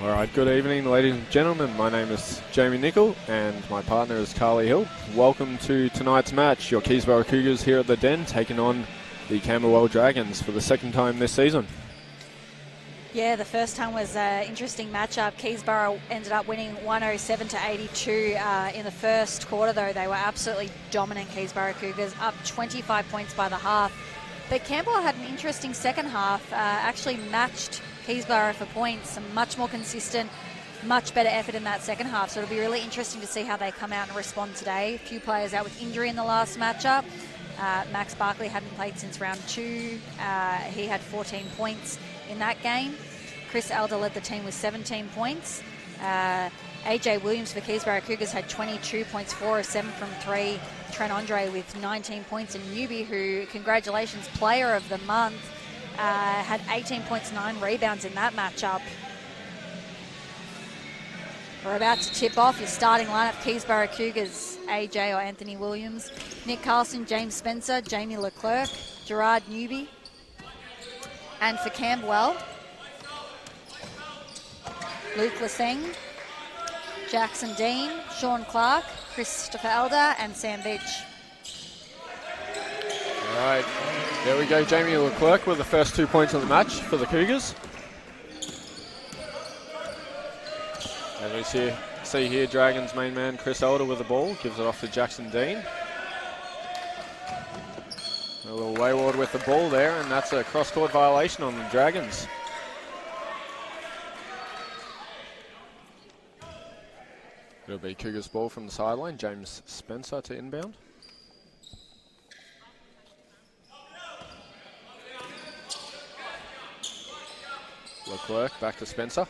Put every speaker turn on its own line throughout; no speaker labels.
All right, good evening, ladies and gentlemen. My name is Jamie Nicol and my partner is Carly Hill. Welcome to tonight's match. Your Keysborough Cougars here at the Den taking on the Camberwell Dragons for the second time this season.
Yeah, the first time was an interesting matchup. Keysborough ended up winning 107-82 in the first quarter, though. They were absolutely dominant, Keysborough Cougars, up 25 points by the half. But Camberwell had an interesting second half, actually matched Keysborough for points, some much more consistent, much better effort in that second half. So it'll be really interesting to see how they come out and respond today. A few players out with injury in the last matchup. Max Barkley hadn't played since round 2. He had 14 points in that game. Chris Elder led the team with 17 points. AJ Williams for Keysborough Cougars had 22 points, 4 of 7 from 3. Trent Andre with 19 points, and Newbie, who, congratulations, player of the month, had 18 points, 9 rebounds in that matchup. We're about to tip off your starting lineup. Keysborough Cougars, AJ or Anthony Williams, Nick Carlson, James Spencer, Jamie Leclerc, Gerard Newby. And for Camberwell, Luke Laseng, Jackson Dean, Sean Clark, Christopher Elder, and Sam Beach.
All right, there we go. Jamie Leclerc with the first 2 points of the match for the Cougars. And we see here Dragons main man Chris Elder with the ball, gives it off to Jackson Dean. A little wayward with the ball there, and that's a cross-court violation on the Dragons. It'll be Cougars ball from the sideline. James Spencer to inbound. Leclerc back to Spencer.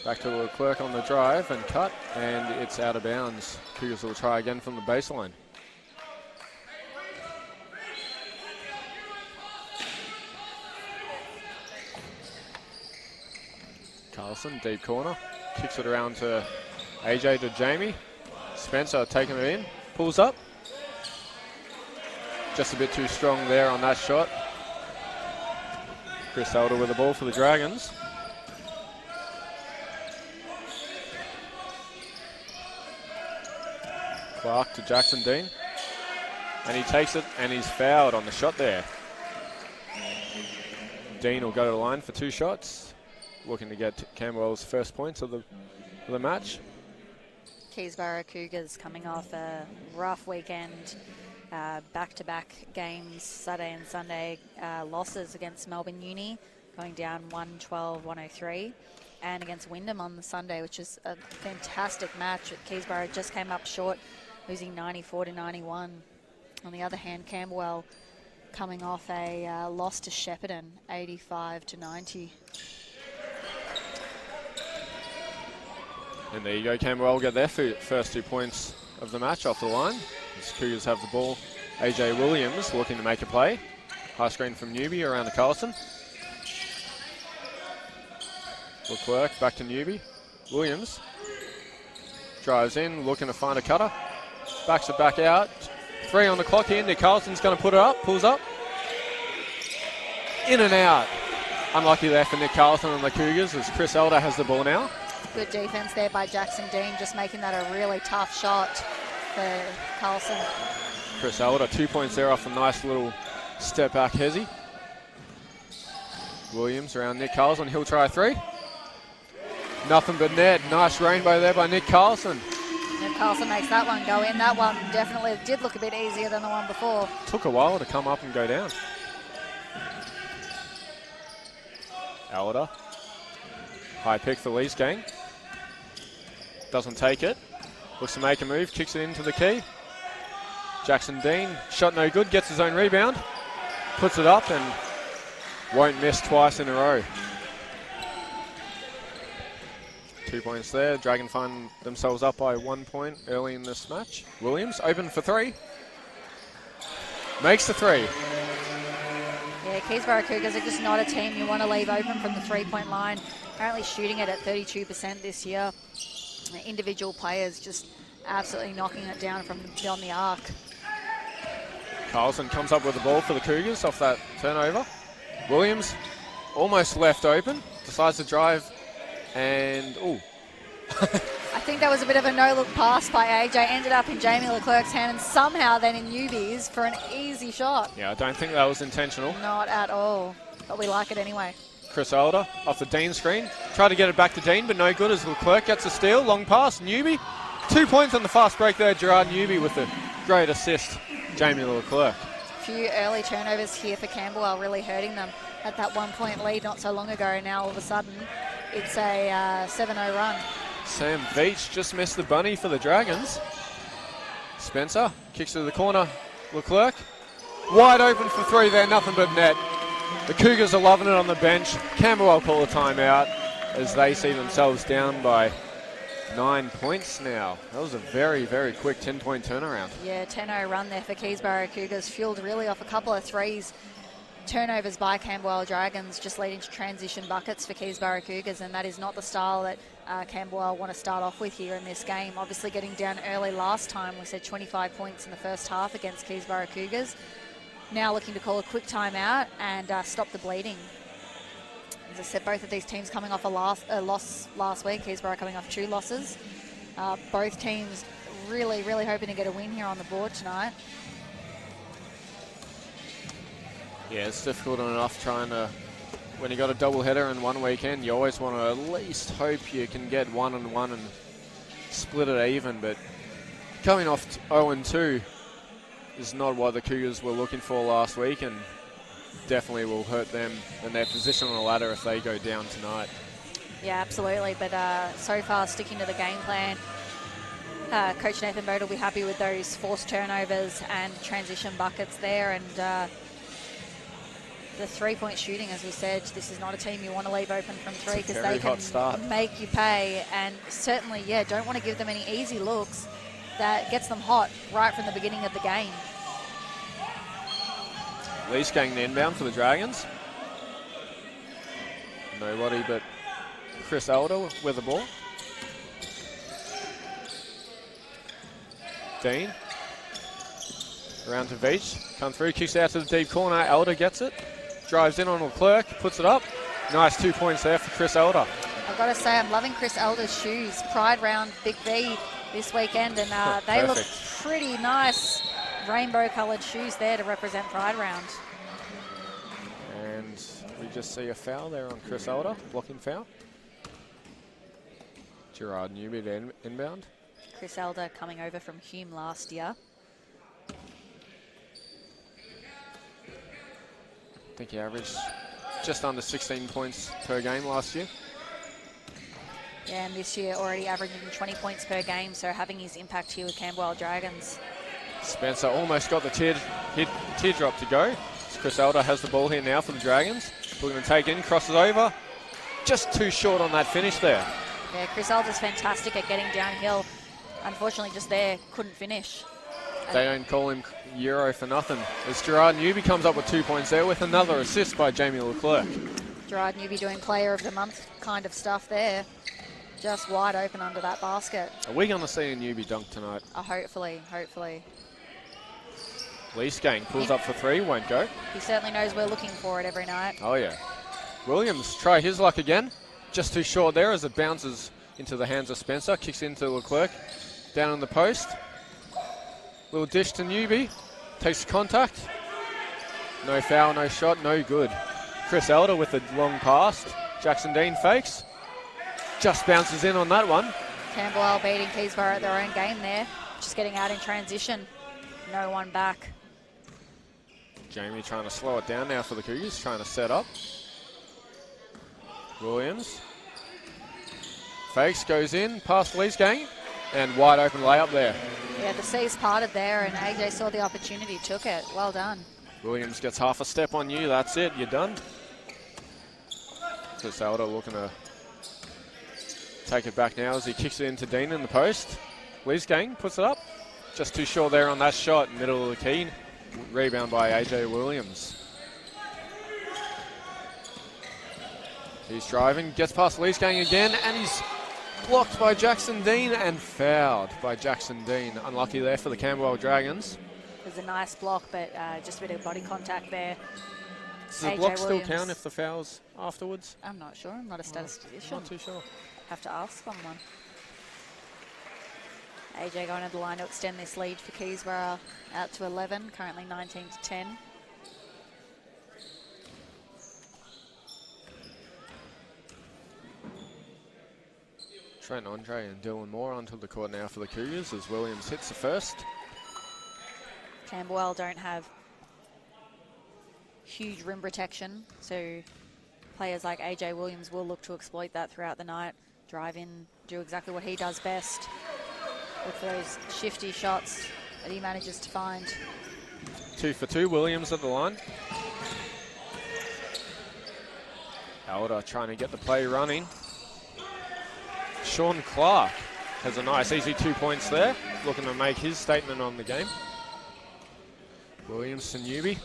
Back to Leclerc on the drive and cut, and it's out of bounds. Cougars will try again from the baseline. Carlson, deep corner. Kicks it around to AJ to Jamie. Spencer taking it in. Pulls up. Just a bit too strong there on that shot. Chris Elder with the ball for the Dragons. Clark to Jackson Dean. And he takes it and he's fouled on the shot there. Dean will go to the line for 2 shots. Looking to get Camberwell's first points of the match.
Keysborough Cougars coming off a rough weekend. Back-to-back games, Saturday and Sunday, losses against Melbourne Uni, going down 112-103, and against Wyndham on the Sunday, which is a fantastic match. Keysborough just came up short, losing 94-91. On the other hand, Camberwell coming off a loss to Shepparton, 85-90.
And there you go, Camberwell will get their first 2 points of the match off the line. As Cougars have the ball. AJ Williams looking to make a play. High screen from Newby around to Carlson. Leclerc back to Newby. Williams drives in, looking to find a cutter. Backs it back out. 3 on the clock here. Nick Carlson's going to put it up. Pulls up. In and out. Unlucky there for Nick Carlson and the Cougars as Chris Elder has the ball now.
Good defense there by Jackson Dean, just making that a really tough shot for Carlson.
Chris Elder, 2 points there off a nice little step back hezzy. Williams around Nick Carlson, he'll try 3. Nothing but net. Nice rainbow there by Nick Carlson.
Nick Carlson makes that one go in. That one definitely did look a bit easier than the one before.
Took a while to come up and go down. Elder. High pick for Lee's gang. Doesn't take it. Looks to make a move, kicks it into the key. Jackson Dean, shot no good, gets his own rebound. Puts it up and won't miss twice in a row. 2 points there. Dragon find themselves up by 1 point early in this match. Williams open for 3. Makes the 3.
Yeah, Keysborough Cougars are just not a team you want to leave open from the 3-point line. Currently shooting it at 32% this year. The individual players just absolutely knocking it down from beyond the arc.
Carlson comes up with the ball for the Cougars off that turnover. Williams almost left open. decides to drive, and
I think that was a bit of a no-look pass by AJ. Ended up in Jamie Leclerc's hand and somehow then in Newby's for an easy shot.
Yeah, I don't think that was intentional.
Not at all, but we like it anyway.
Chris Elder off the Dean screen. Tried to get it back to Dean, but no good as Leclerc gets a steal. Long pass, Newby. 2 points on the fast break there. Gerard Newby with a great assist. Jamie Leclerc.
A few early turnovers here for Camberwell, really hurting them. At that 1 point lead not so long ago, now all of a sudden it's a 7-0 run.
Sam Veach just missed the bunny for the Dragons. Spencer kicks to the corner. Leclerc wide open for three there, nothing but net. The Cougars are loving it on the bench. Camberwell call a timeout as they see themselves down by 9 points now. That was a very, very quick 10-point turnaround.
Yeah, 10-0 run there for Keysborough Cougars, fueled really off a couple of threes. Turnovers by Camberwell Dragons just leading to transition buckets for Keysborough Cougars, and that is not the style that Camberwell want to start off with here in this game. Obviously getting down early last time, we said 25 points in the first half against Keysborough Cougars. Now looking to call a quick timeout and stop the bleeding. As I said, both of these teams coming off a loss last week. Keysborough coming off 2 losses. Both teams really, really hoping to get a win here on the board tonight.
Yeah, it's difficult enough trying to, when you got a double header in one weekend, you always want to at least hope you can get 1-1 and split it even, but coming off 0-2 is not what the Cougars were looking for last week, and definitely will hurt them and their position on the ladder if they go down tonight.
Yeah, absolutely, but so far sticking to the game plan. Coach Nathan Bode will be happy with those forced turnovers and transition buckets there, and the three-point shooting, as we said, this is not a team you want to leave open from three because they can make you pay. And certainly, yeah, don't want to give them any easy looks. That gets them hot right from the beginning of the game.
Lee's going the inbound for the Dragons. Nobody but Chris Elder with the ball. Dean. Around to Veach. Come through, kicks out to the deep corner. Elder gets it. Drives in on Leclerc, puts it up. Nice 2 points there for Chris Elder.
I've got to say, I'm loving Chris Elder's shoes. Pride round BigV this weekend, and they look pretty nice. Rainbow-coloured shoes there to represent Pride round.
And we just see a foul there on Chris Elder, blocking foul. Gerard Newby to inbound.
Chris Elder coming over from Hume last year.
I think he averaged just under 16 points per game last year.
Yeah, and this year already averaging 20 points per game, so having his impact here with Camberwell Dragons.
Spencer almost got the teardrop to go. Chris Elder has the ball here now for the Dragons. Looking to take in, crosses over. Just too short on that finish there.
Yeah, Chris Elder's fantastic at getting downhill. Unfortunately, just there, couldn't finish.
They don't call him Euro for nothing. As Gerard Newby comes up with 2 points there with another assist by Jamie Leclerc.
Gerard Newby doing player of the month kind of stuff there. Just wide open under that basket.
Are we going to see a Newby dunk tonight?
Hopefully, hopefully.
Lease Gang pulls up for three, won't go.
He certainly knows we're looking for it every night.
Oh yeah. Williams try his luck again. Just too short there as it bounces into the hands of Spencer. Kicks into Leclerc. Down on the post. Little dish to Newby. Takes contact. No foul, no shot, no good. Chris Elder with a long pass. Jackson Dean fakes. Just bounces in on that one.
Camberwell beating Keysborough at their own game there. Just getting out in transition. No one back.
Jamie trying to slow it down now for the Cougars. Trying to set up. Williams. Fakes, goes in, past Lee's gang. And wide open layup there.
Yeah, the C's parted there and AJ saw the opportunity, took it. Well done.
Williams gets half a step on you. That's it, you're done. Chris Elder looking to take it back now as he kicks it into Dean in the post. Lee's gang puts it up. Just too short there on that shot, middle of the key. Rebound by AJ Williams. He's driving, gets past Lee's gang again, and he's blocked by Jackson Dean and fouled by Jackson Dean. Unlucky there for the Camberwell Dragons.
It was a nice block, but just a bit of body contact there.
Does the
AJ
block still
Williams.
count if the foul's afterwards?
I'm not sure. I'm not a statistician.
Not too sure.
Have to ask someone. AJ going to the line to extend this lead for Keysborough out to 11, currently 19 to 10.
Trent Andre and Dylan Moore onto the court now for the Cougars as Williams hits the first.
Camberwell don't have huge rim protection, so players like AJ Williams will look to exploit that throughout the night. Drive in, do exactly what he does best. Look for those shifty shots that he manages to find.
2 for 2, Williams at the line. Elder trying to get the play running. Sean Clark has a nice easy 2 points there, looking to make his statement on the game. Williams to Newby,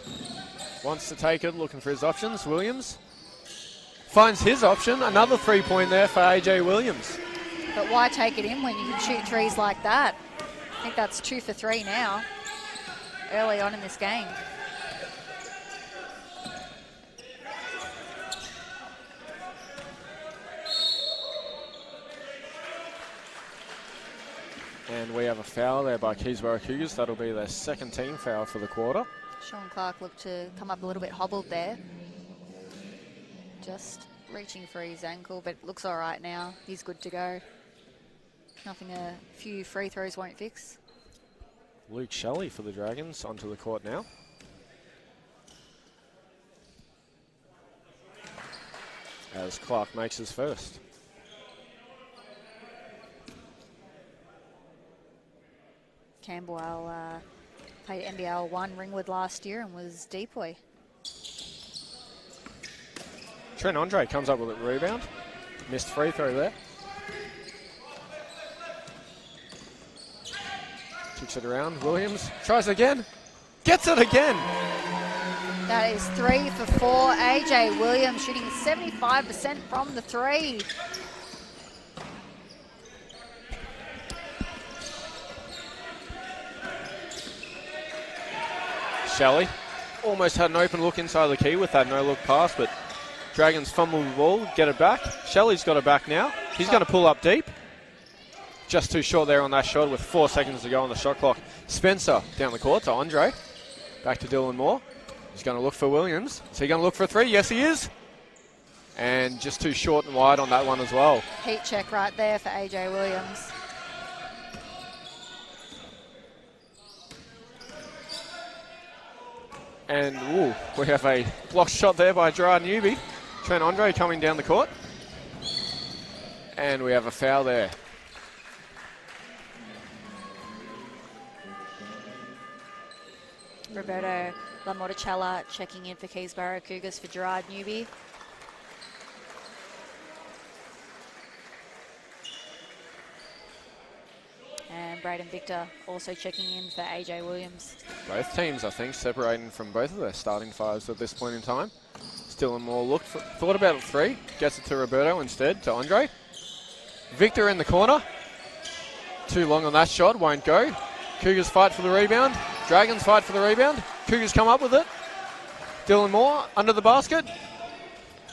wants to take it, looking for his options. Williams finds his option, another 3-point there for AJ Williams.
But why take it in when you can shoot threes like that? I think that's 2 for 3 now, early on in this game.
And we have a foul there by Keysborough Cougars. That'll be their second team foul for the quarter.
Sean Clark looked to come up a little bit hobbled there. Just reaching for his ankle, but looks all right now. He's good to go. Nothing a few free throws won't fix.
Luke Shelley for the Dragons onto the court now. As Clark makes his first.
Camberwell played NBL 1 Ringwood last year and was decoy.
Trent Andre comes up with a rebound. Missed free throw there. Kicks it around. Williams tries again. Gets it again.
That is 3 for 4. AJ Williams shooting 75% from the 3.
Shelley almost had an open look inside the key with that no-look pass, but Dragons fumble the ball, get it back. Shelley's got it back now. He's going to pull up deep. Just too short there on that shot with 4 seconds to go on the shot clock. Spencer down the court to Andre. Back to Dylan Moore. He's going to look for Williams. Is he going to look for a 3? Yes, he is. And just too short and wide on that one as well.
Heat check right there for AJ Williams.
And ooh, we have a blocked shot there by Gerard Newby. Trent Andre coming down the court. And we have a foul there.
Roberto Lamorticella checking in for Keysborough Cougars for Gerard Newby. And Braden Victor also checking in for AJ Williams.
Both teams, I think, separating from both of their starting fives at this point in time. Still in more look. Thought about a 3. Gets it to Roberto instead, to Andre. Victor in the corner. Too long on that shot, won't go. Cougars fight for the rebound. Dragons fight for the rebound. Cougars come up with it. Dylan Moore under the basket.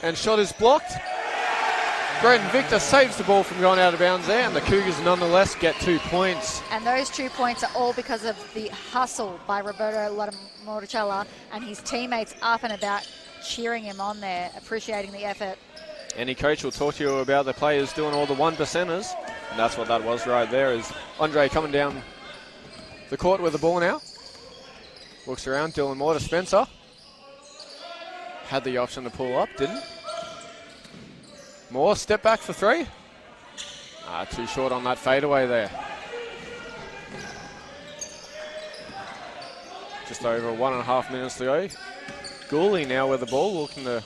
And shot is blocked. Braden Victor saves the ball from going out of bounds there, and the Cougars nonetheless get 2 points.
And those 2 points are all because of the hustle by Roberto Lamorticella and his teammates up and about, cheering him on there, appreciating the effort.
Any coach will talk to you about the players doing all the 1%ers, and that's what that was right there, is Andre coming down the court with the ball now. Looks around, Dylan Moore to Spencer. Had the option to pull up, didn't. Moore, step back for 3. Too short on that fadeaway there. Just over 1.5 minutes to go. Gooley now with the ball, looking to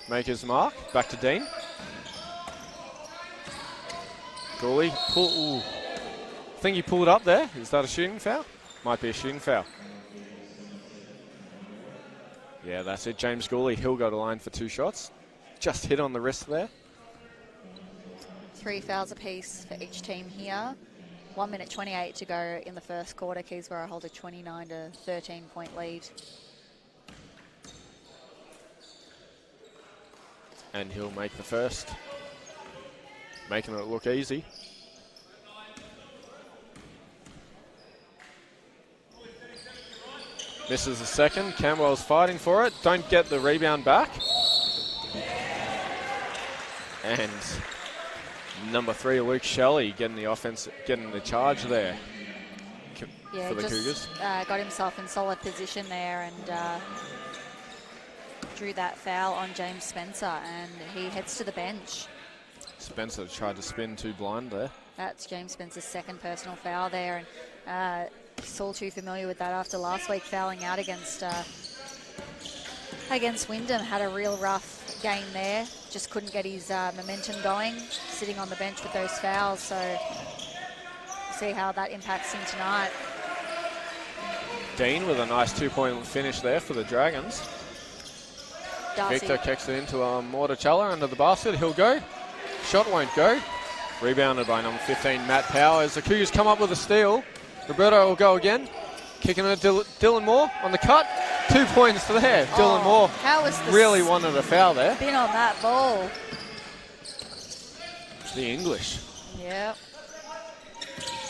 make his mark. Back to Dean. Gooley, I think he pulled up there. Is that a shooting foul? Might be a shooting foul. Yeah, that's it. James Gooley, he'll go to line for 2 shots. Just hit on the wrist there.
3 fouls apiece for each team here. 1 minute 28 to go in the first quarter. Keysborough hold a 29 to 13 point lead.
And he'll make the first, making it look easy. Misses the second. Camberwell's fighting for it. Don't get the rebound back. And number 3, Luke Shelley, getting the offense, getting the charge there for the Cougars.
Got himself in solid position there and drew that foul on James Spencer, and he heads to the bench.
Spencer tried to spin too blind there.
That's James Spencer's second personal foul there, and he's all too familiar with that after last week fouling out against Wyndham. Had a real rough game there, just couldn't get his momentum going, sitting on the bench with those fouls, so we'll see how that impacts him tonight.
Dean with a nice 2-point finish there for the Dragons.
Darcy.
Victor kicks it into Morticella under the basket. He'll go. Shot won't go. Rebounded by number 15, Matt Powers. The Cougars come up with a steal. Roberto will go again. Kicking it to Dylan Moore on the cut. 2 points there. Dylan Moore
how was the
really wanted a foul there.
spin on that ball?
The English.
Yep.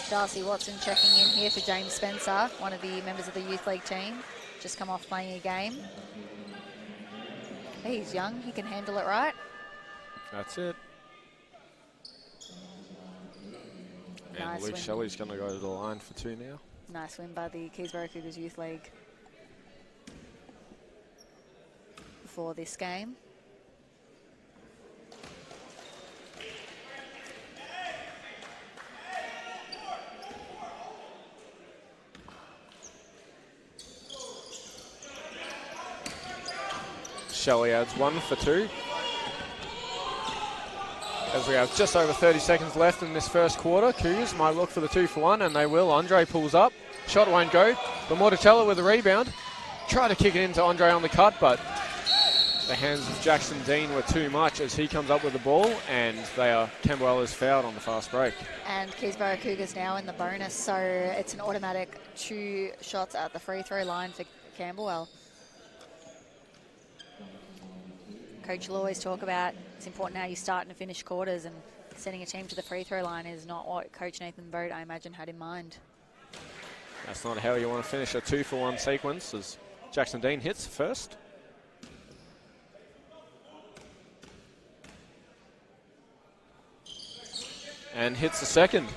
Darcy Watson checking in here for James Spencer, one of the members of the youth league team. Just come off playing a game. He's young, he can handle it right.
That's it. And
Nice
Luke
win.
Shelley's going to go to the line for 2 now.
Nice win by the Keysborough Cougars Youth League before this game.
Shelley adds 1 for 2. As we have just over 30 seconds left in this first quarter, Cougars might look for the 2 for 1, and they will. Andre pulls up. Shot won't go, but Morticella with a rebound. Try to kick it into Andre on the cut, but the hands of Jackson Dean were too much as he comes up with the ball, and Camberwell is fouled on the fast break.
And Keysborough Cougars now in the bonus, so it's an automatic 2 shots at the free throw line for Camberwell. Coach will always talk about it's important how you start and finish quarters, and sending a team to the free throw line is not what Coach Nathan Boat, I imagine, had in mind.
That's not how you want to finish a 2 for 1 sequence, as Jackson Dean hits first. And hits the second.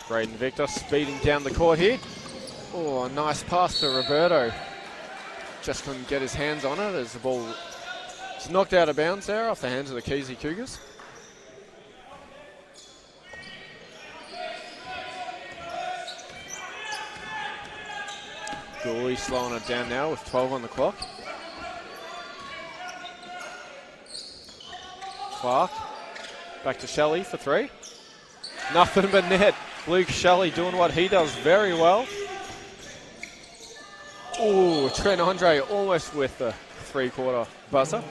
Braden Victor speeding down the court here. Oh, a nice pass to Roberto. Just couldn't get his hands on it as the ball is knocked out of bounds there off the hands of the Keysy Cougars. Gooley slowing it down now with 12 on the clock. Clark back to Shelley for 3. Nothing but net. Luke Shelley doing what he does very well. Ooh, Trent Andre almost with the 3-quarter buzzer.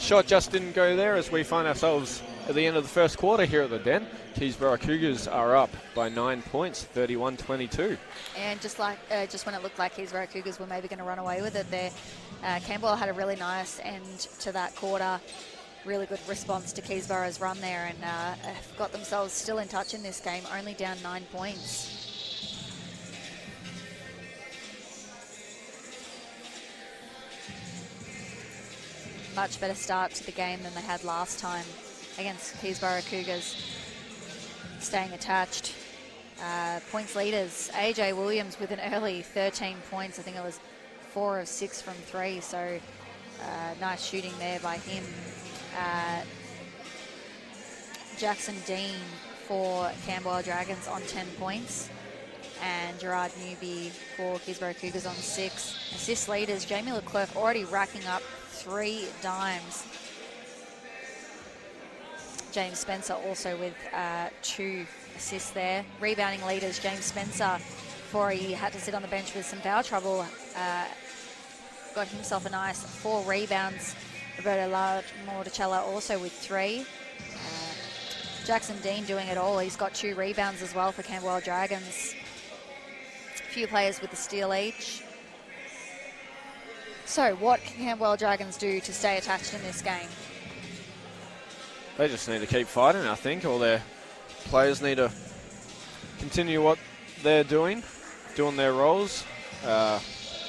Shot just didn't go there as we find ourselves at the end of the first quarter here at the Den. Keysborough Cougars are up by 9 points, 31-22.
And just when it looked like Keysborough Cougars were maybe going to run away with it there, Camberwell had a really nice end to that quarter. Really good response to Keysborough's run there, and have got themselves still in touch in this game, only down 9 points. Much better start to the game than they had last time against Keysborough Cougars. Staying attached. Points leaders, AJ Williams with an early 13 points. I think it was 4 of 6 from 3, so nice shooting there by him. Jackson Dean for Camberwell Dragons on 10 points. And Gerard Newby for Keysborough Cougars on 6. Assist leaders, Jamie Leclerc already racking up 3 dimes. James Spencer also with 2 assists there. Rebounding leaders, James Spencer, before he had to sit on the bench with some foul trouble, got himself a nice 4 rebounds. Roberto Morticella also with 3. Jackson Dean doing it all. He's got 2 rebounds as well for Camberwell Dragons. A few players with the steal each. So what can Camberwell Dragons do to stay attached in this game?
They just need to keep fighting, I think. All their players need to continue what they're doing their roles.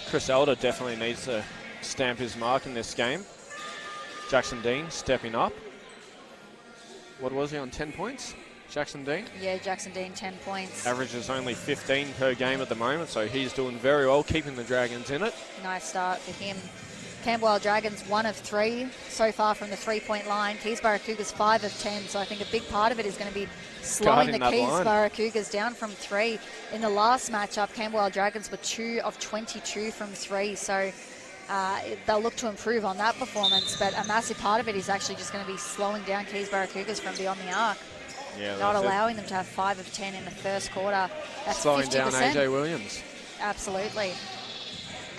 Chris Elder definitely needs to stamp his mark in this game. Jackson Dean stepping up. What was he on, 10 points? Jackson Dean?
Yeah, Jackson Dean, 10 points.
Averages only 15 per game at the moment, so he's doing very well, keeping the Dragons in it.
Nice start for him. Camberwell Dragons 1 of 3 so far from the 3-point line. Keysborough Cougars 5 of 10, so I think a big part of it is going to be slowing the Keysborough Cougars down from 3. In the last matchup, Camberwell Dragons were 2 of 22 from 3, so they'll look to improve on that performance, but a massive part of it is actually just going to be slowing down Keysborough Cougars from beyond the arc.
Yeah,
not allowing them to have 5 of 10 in the first quarter. That's
slowing
50%.
down AJ Williams.
Absolutely.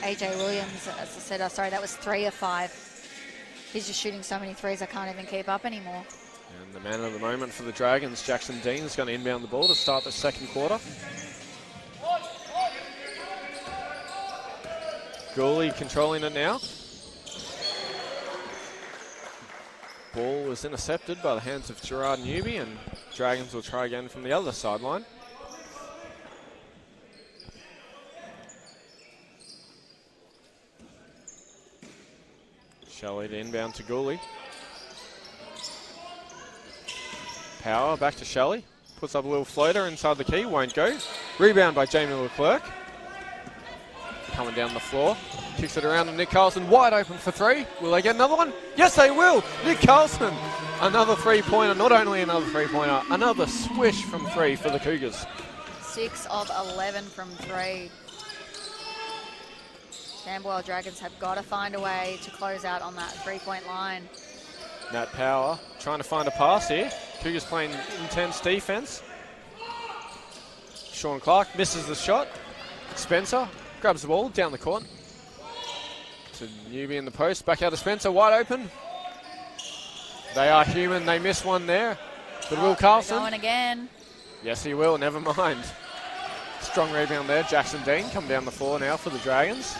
AJ Williams, as I said, sorry, that was 3 of 5. He's just shooting so many threes I can't even keep up anymore.
And the man of the moment for the Dragons, Jackson Dean, is going to inbound the ball to start the second quarter. Gooley controlling it now. Ball was intercepted by the hands of Gerard Newby, and Dragons will try again from the other sideline. Shelley to inbound to Gooley. Power back to Shelley. Puts up a little floater inside the key, won't go. Rebound by Jamie Leclerc. Coming down the floor. Kicks it around to Nick Carlson, wide open for 3. Will they get another one? Yes, they will. Nick Carlson, another 3-pointer. Not only another 3-pointer, another swish from 3 for the Cougars.
6 of 11 from 3. Camberwell Dragons have got to find a way to close out on that 3-point line.
Nat Power trying to find a pass here. Cougars playing intense defense. Sean Clark misses the shot. Spencer grabs the ball down the court. To Newby in the post, back out to Spencer, wide open. They are human, they miss one there. But Will Carlson.
Going again.
Yes, he will, never mind. Strong rebound there, Jackson Dean coming down the floor now for the Dragons.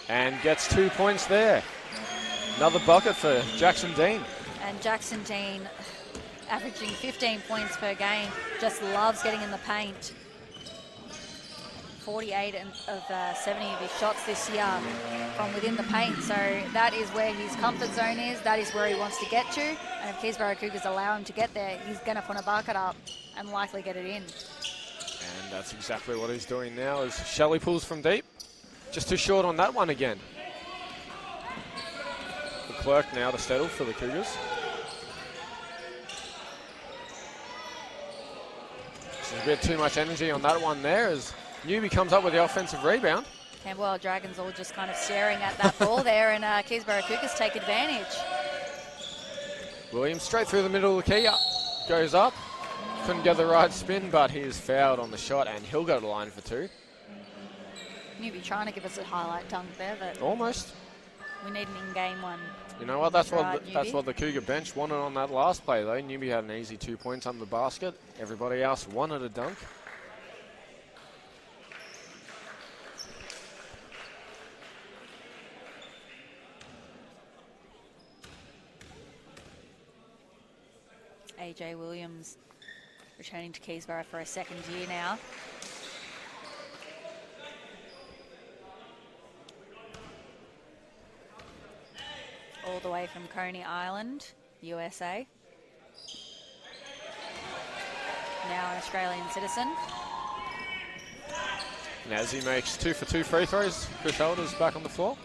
And gets 2 points there. Another bucket for Jackson Dean.
And Jackson Dean, averaging 15 points per game, just loves getting in the paint. 48 of 70 of his shots this year from within the paint. So that is where his comfort zone is. That is where he wants to get to. And if Keysborough Cougars allow him to get there, he's going to put a bucket up and likely get it in.
And that's exactly what he's doing now as Shelley pulls from deep. Just too short on that one again. The Clerk now to settle for the Cougars. Just a bit too much energy on that one there as Newby comes up with the offensive rebound.
Camberwell Dragons all just kind of staring at that ball there, and Keysborough Cougars take advantage.
Williams straight through the middle of the key, goes up. Couldn't get the right spin, but he is fouled on the shot, and he'll go to the line for 2.
Newby trying to give us a highlight dunk there, but
almost.
We need an in-game one.
You know what? That's what the Cougar bench wanted on that last play, though. Newby had an easy 2 points under the basket. Everybody else wanted a dunk.
AJ Williams returning to Keysborough for a second year now. All the way from Coney Island, USA. Now an Australian citizen.
And as he makes 2 for 2 free throws, Chris Elder's back on the floor.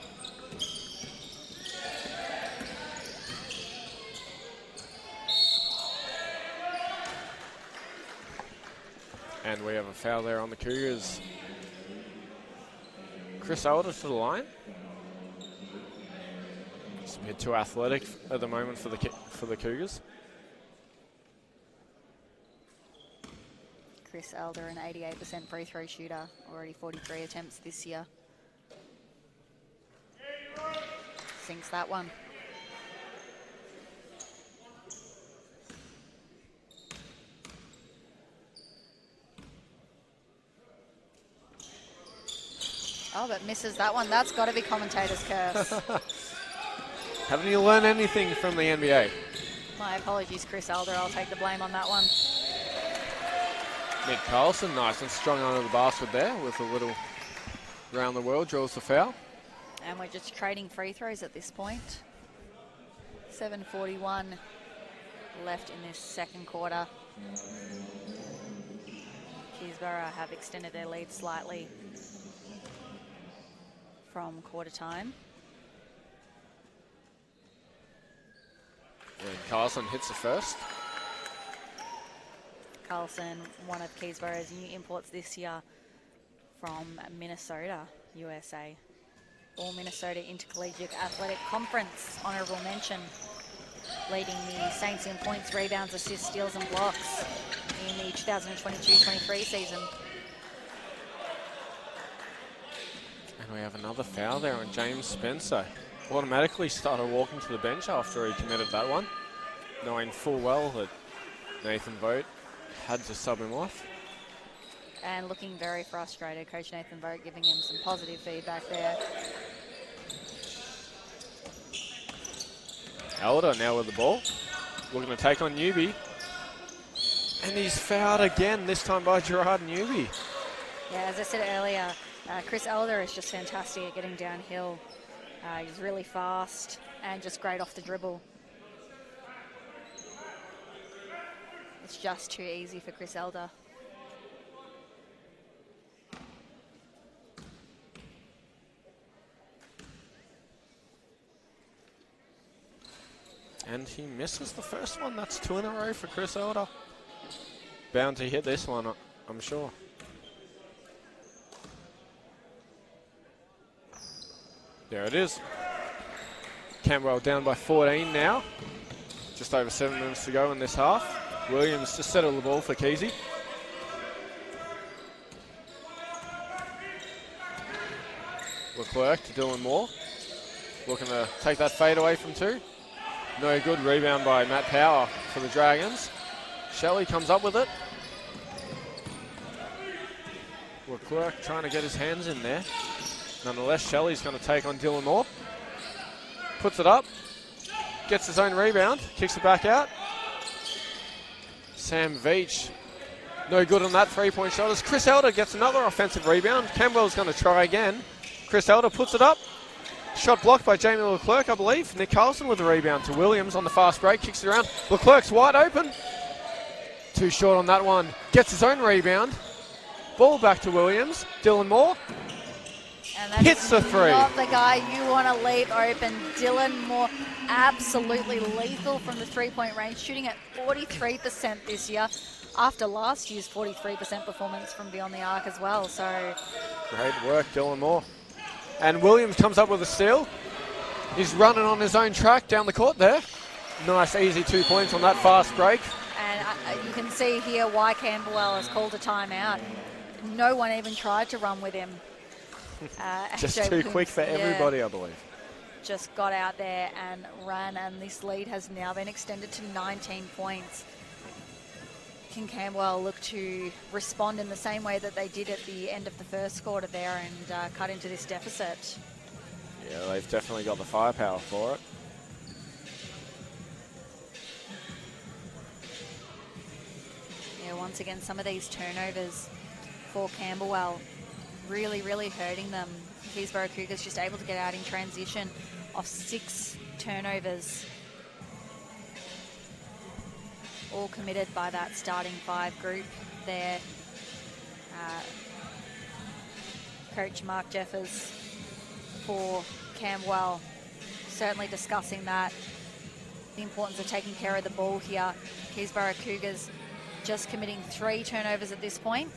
And we have a foul there on the Cougars. Chris Elder to the line. Just a bit too athletic at the moment for the Cougars.
Chris Elder, an 88% free throw shooter, already 43 attempts this year. Sinks that one. Oh, but misses that one. That's got to be commentator's curse.
Haven't you learned anything from the NBA?
My apologies, Chris Elder. I'll take the blame on that one.
Nick Carlson, nice and strong under the basket there with a little round the world, draws the foul.
And we're just trading free throws at this point. 7:41 left in this second quarter. Keysborough have extended their lead slightly from quarter time.
And Carlson hits the first.
Carlson, one of Keysborough's new imports this year from Minnesota, USA. All Minnesota Intercollegiate Athletic Conference honourable mention, leading the Saints in points, rebounds, assists, steals and blocks in the 2022-23 season.
And we have another foul there on James Spencer. Automatically started walking to the bench after he committed that one, knowing full well that Nathan Vogt had to sub him off.
And looking very frustrated, Coach Nathan Vogt giving him some positive feedback there.
Elder now with the ball, looking to take on Newby. And he's fouled again, this time by Gerard Newby.
Yeah, as I said earlier, Chris Elder is just fantastic at getting downhill. He's really fast and just great off the dribble. It's just too easy for Chris Elder.
And he misses the first one. That's 2 in a row for Chris Elder. Bound to hit this one, I'm sure. There it is. Camberwell down by 14 now. Just over 7 minutes to go in this half. Williams to settle the ball for Keysy. Leclerc to Dylan Moore. Looking to take that fade away from 2. No good. Rebound by Matt Power for the Dragons. Shelley comes up with it. Leclerc trying to get his hands in there. Nonetheless, Shelley's going to take on Dylan Moore. Puts it up. Gets his own rebound. Kicks it back out. Sam Veach. No good on that three-point shot as Chris Elder gets another offensive rebound. Camberwell's going to try again. Chris Elder puts it up. Shot blocked by Jamie Leclerc, I believe. Nick Carlson with the rebound to Williams on the fast break. Kicks it around. Leclerc's wide open. Too short on that one. Gets his own rebound. Ball back to Williams. Dylan Moore.
And that's
hits the three.
Not the guy you want to leave open. Dylan Moore, absolutely lethal from the three-point range, shooting at 43% this year, after last year's 43% performance from beyond the arc as well. So
great work, Dylan Moore. And Williams comes up with a steal. He's running on his own track down the court there. Nice, easy 2 points on that fast break.
And you can see here why Camberwell has called a timeout. No one even tried to run with him.
Just too quick for everybody, I believe.
Just got out there and ran, and this lead has now been extended to 19 points. Can Camberwell look to respond in the same way that they did at the end of the first quarter there and cut into this deficit?
Yeah, they've definitely got the firepower for it.
Yeah, once again, some of these turnovers for Camberwell really, really hurting them. Keysborough Cougars just able to get out in transition off 6 turnovers. All committed by that starting 5 group there. Coach Mark Jeffers for Camberwell certainly discussing that, the importance of taking care of the ball here. Keysborough Cougars just committing 3 turnovers at this point.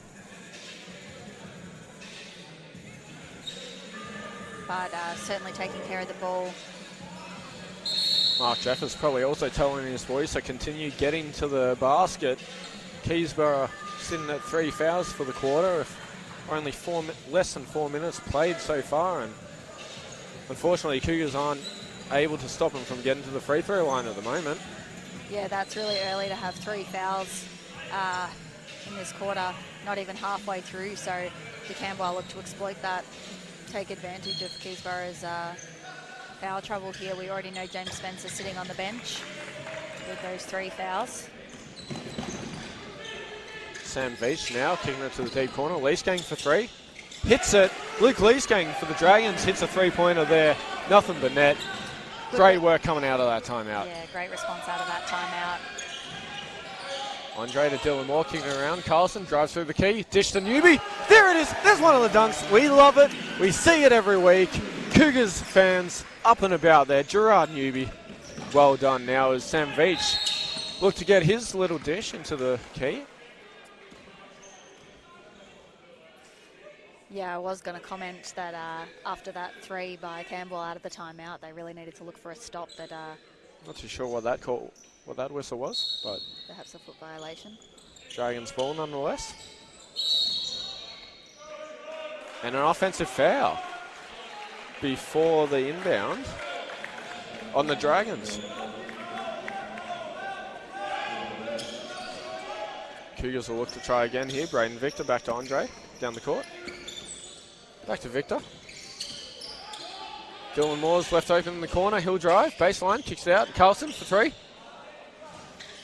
But certainly taking care of the ball.
Mark Jeffers probably also telling his boys to continue getting to the basket. Keysborough sitting at 3 fouls for the quarter. Only less than 4 minutes played so far, and unfortunately Cougars aren't able to stop them from getting to the free throw line at the moment.
Yeah, that's really early to have 3 fouls in this quarter, not even halfway through, so the Camberwell look to exploit that. take advantage of Keysborough's foul trouble here. We already know James Spencer sitting on the bench with those 3 fouls.
Sam Veach now kicking it to the deep corner. Leishgang for 3. Hits it. Luke Leishgang for the Dragons hits a 3-pointer there. Nothing but net. Great work coming out of that timeout.
Yeah, great response out of that timeout.
Andre to Dylan Moore, kicking it around. Carlson drives through the key. Dish to Newby. There it is. There's one of the dunks. We love it. We see it every week. Cougars fans up and about there. Gerard Newby. Well done now as Sam Veach look to get his little dish into the key.
Yeah, I was going to comment that after that 3 by Camberwell out of the timeout, they really needed to look for a stop, but
Not too sure what that whistle was, but
perhaps a foot violation.
Dragons ball nonetheless. And an offensive foul before the inbound on the Dragons. Cougars will look to try again here. Braden Victor back to Andre down the court. Back to Victor. Dylan Moore's left open in the corner. He'll drive. Baseline. Kicks it out. Carlson for 3.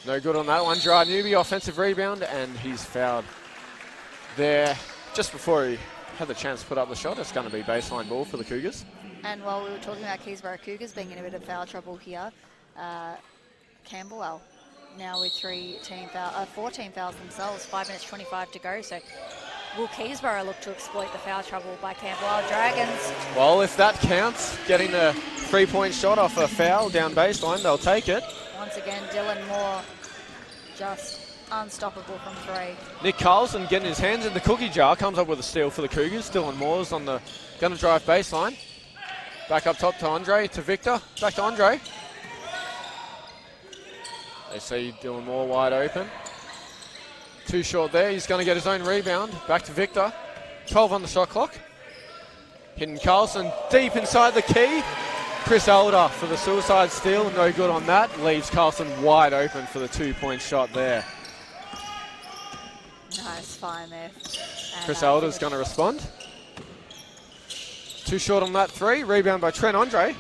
No good on that one. Gerard Newby, offensive rebound, and he's fouled there just before he had the chance to put up the shot. It's going to be baseline ball for the Cougars.
And while we were talking about Keysborough Cougars being in a bit of foul trouble here, Camberwell now with 14 fouls themselves, 5 minutes 25 to go. So will Keysborough look to exploit the foul trouble by Camberwell Dragons?
Well, if that counts, getting a 3-point shot off a foul down baseline, they'll take it.
Once again, Dylan Moore just unstoppable from 3.
Nick Carlson getting his hands in the cookie jar, comes up with a steal for the Cougars. Dylan Moore's on the going to drive baseline. Back up top to Andre, to Victor, back to Andre. They see Dylan Moore wide open. Too short there, he's going to get his own rebound. Back to Victor, 12 on the shot clock. Hitting Carlson deep inside the key. Chris Elder for the suicide steal, no good on that. Leaves Carlson wide open for the 2-point shot there.
Nice find there.
Chris Elder's going to respond. Too short on that 3, rebound by Trent Andre.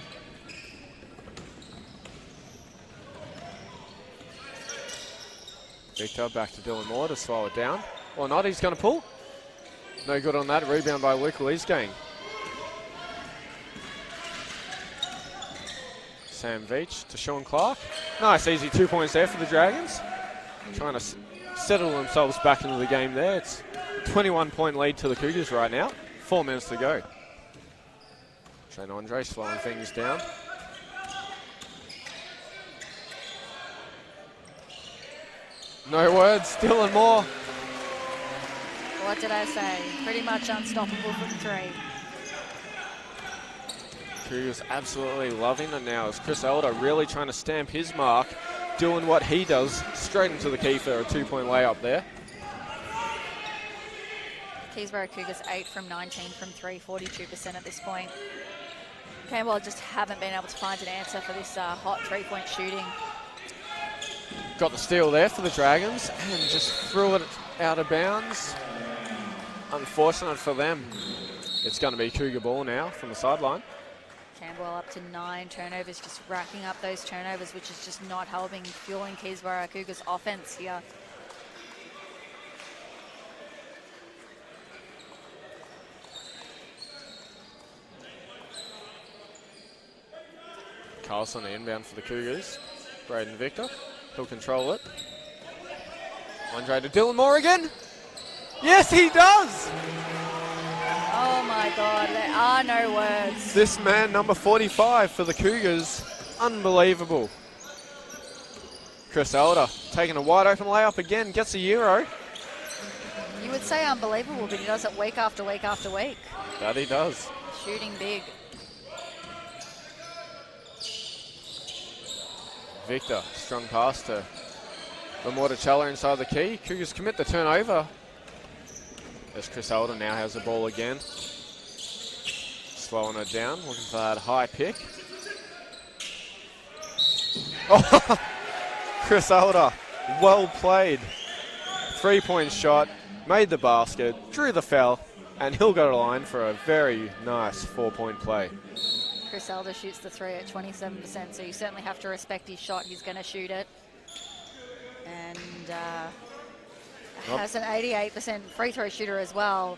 Victor back to Dylan Moore to slow it down. Or not, he's going to pull. No good on that, rebound by Luke Leishgang. Sam Veach to Sean Clark. Nice, easy 2 points there for the Dragons. Trying to settle themselves back into the game there. It's a 21-point lead to the Cougars right now. 4 minutes to go. Trent Andre slowing things down. No words, Dylan Moore.
What did I say? Pretty much unstoppable from 3.
Cougars absolutely loving it now as Chris Elder really trying to stamp his mark, doing what he does, straight into the key for a 2-point layup there.
Keysborough Cougars 8 from 19 from 3, 42% at this point. Camberwell just haven't been able to find an answer for this hot 3-point shooting.
Got the steal there for the Dragons and just threw it out of bounds. Unfortunate for them. It's going to be Cougar ball now from the sideline.
Camberwell up to 9 turnovers, just racking up those turnovers, which is just not helping, fueling Keysborough Cougars offense here.
Carlson inbound for the Cougars. Braden Victor, he'll control it. Andre to Dylan Moore again. Yes, he does.
Oh my God, there are no words.
This man, number 45 for the Cougars, unbelievable. Chris Elder taking a wide open layup again, gets a Euro.
You would say unbelievable, but he does it week after week after week.
That he does.
Shooting big.
Victor, strong pass to Lamorticella inside the key. Cougars commit the turnover. As Chris Elder now has the ball again. Slowing it down, looking for that high pick. Oh, Chris Elder, well played. 3-point shot, made the basket, drew the foul, And he'll go to the line for a very nice 4-point play.
Chris Elder shoots the three at 27%, so you certainly have to respect his shot. He's going to shoot it. And has an 88% free throw shooter as well.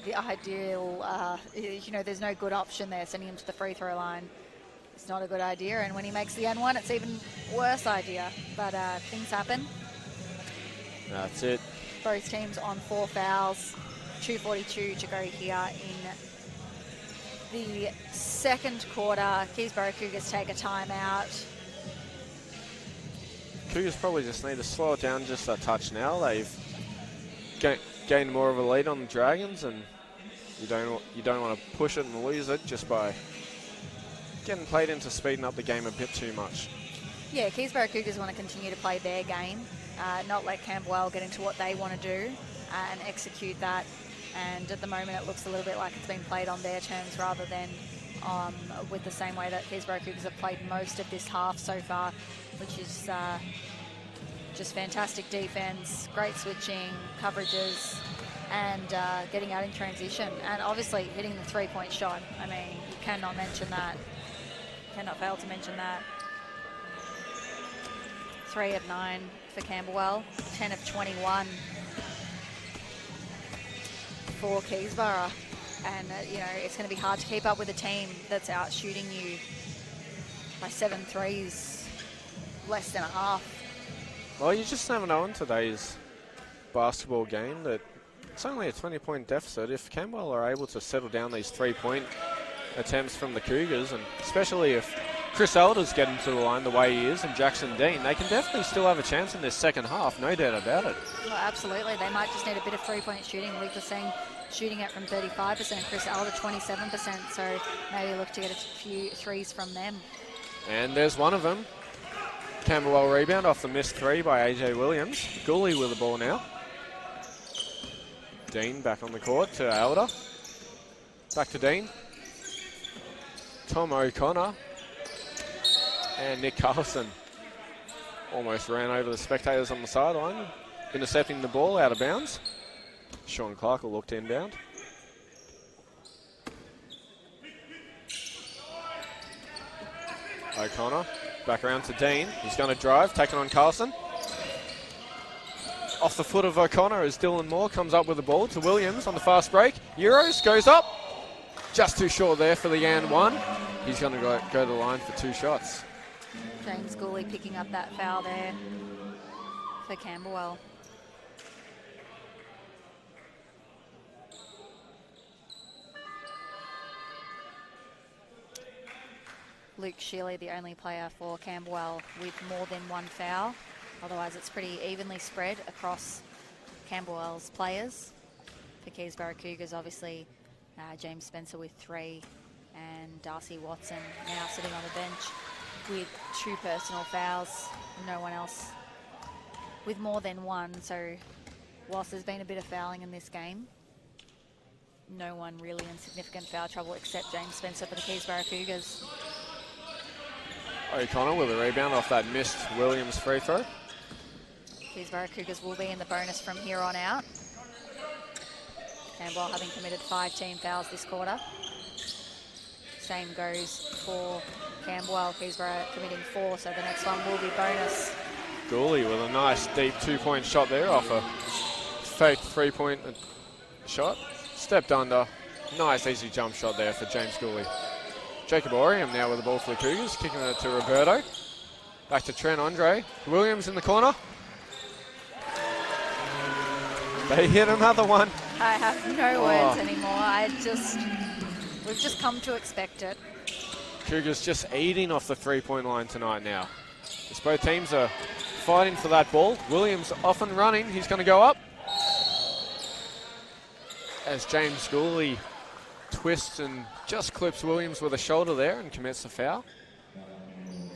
The ideal, you know, there's no good option there, sending him to the free throw line. It's not a good idea, and when he makes the N1, it's even worse idea. But things happen.
That's it.
Both teams on 4 fouls. 2:42 to go here in the second quarter. Keysborough Cougars take a timeout.
Cougars probably just need to slow it down just a touch now. They've gained more of a lead on the Dragons, and you don't want to push it and lose it just by getting played into speeding up the game a bit too much.
Yeah, Keysborough Cougars want to continue to play their game, not let Camberwell get into what they want to do and execute that. And at the moment, it looks a little bit like it's been played on their terms rather than with the same way that Keysborough Cougars have played most of this half so far, which is just fantastic defense, great switching, coverages, and getting out in transition. And obviously hitting the three-point shot. I mean, you cannot mention that. Cannot fail to mention that. 3 of 9 for Camberwell, 10 of 21 for Keysborough. And, you know, it's going to be hard to keep up with a team that's out shooting you by 7 threes, less than a half.
Well, you just never know in today's basketball game that it's only a 20-point deficit. If Camberwell are able to settle down these 3-point attempts from the Cougars, and especially if Chris Elder's getting to the line the way he is and Jackson Dean, they can definitely still have a chance in this second half, no doubt about it.
Well, absolutely. They might just need a bit of three-point shooting. Luke was saying shooting it from 35%, Chris Elder 27%, so maybe look to get a few threes from them.
And there's one of them. Camberwell rebound off the missed three by AJ Williams. Gooley with the ball now. Dean back on the court to Elder. Back to Dean. Tom O'Connor. And Nick Carlson almost ran over the spectators on the sideline, intercepting the ball out of bounds. Sean Clark will look to inbound. O'Connor back around to Dean. He's going to drive, taking on Carlson. Off the foot of O'Connor as Dylan Moore comes up with the ball to Williams on the fast break. Euros goes up. Just too short there for the and one. He's going to go to the line for 2 shots.
James Gooley picking up that foul there for Camberwell. Luke Shealy, the only player for Camberwell with more than 1 foul. Otherwise, it's pretty evenly spread across Camberwell's players. For Keysborough Cougars, obviously, James Spencer with 3 and Darcy Watson now sitting on the bench with 2 personal fouls. No one else with more than 1. So whilst there's been a bit of fouling in this game, no one really in significant foul trouble except James Spencer for the Keysborough Cougars.
O'Connor with a rebound off that missed Williams free throw.
Keysborough Cougars will be in the bonus from here on out. Camberwell having committed 5 team fouls this quarter. Same goes for Camberwell. Keysborough committing 4, so the next one will be bonus.
Gooley with a nice deep 2-point shot there off a fake 3-point shot. Stepped under. Nice easy jump shot there for James Gooley. Jacob Oriam now with the ball for the Cougars, kicking it to Roberto. Back to Trent Andre. Williams in the corner. They hit another one.
I have no words anymore. We've just come to expect it.
Cougars just eating off the 3-point line tonight now. As both teams are fighting for that ball. Williams off and running. He's going to go up. As James Gooley twists and just clips Williams with a shoulder there and commits the foul.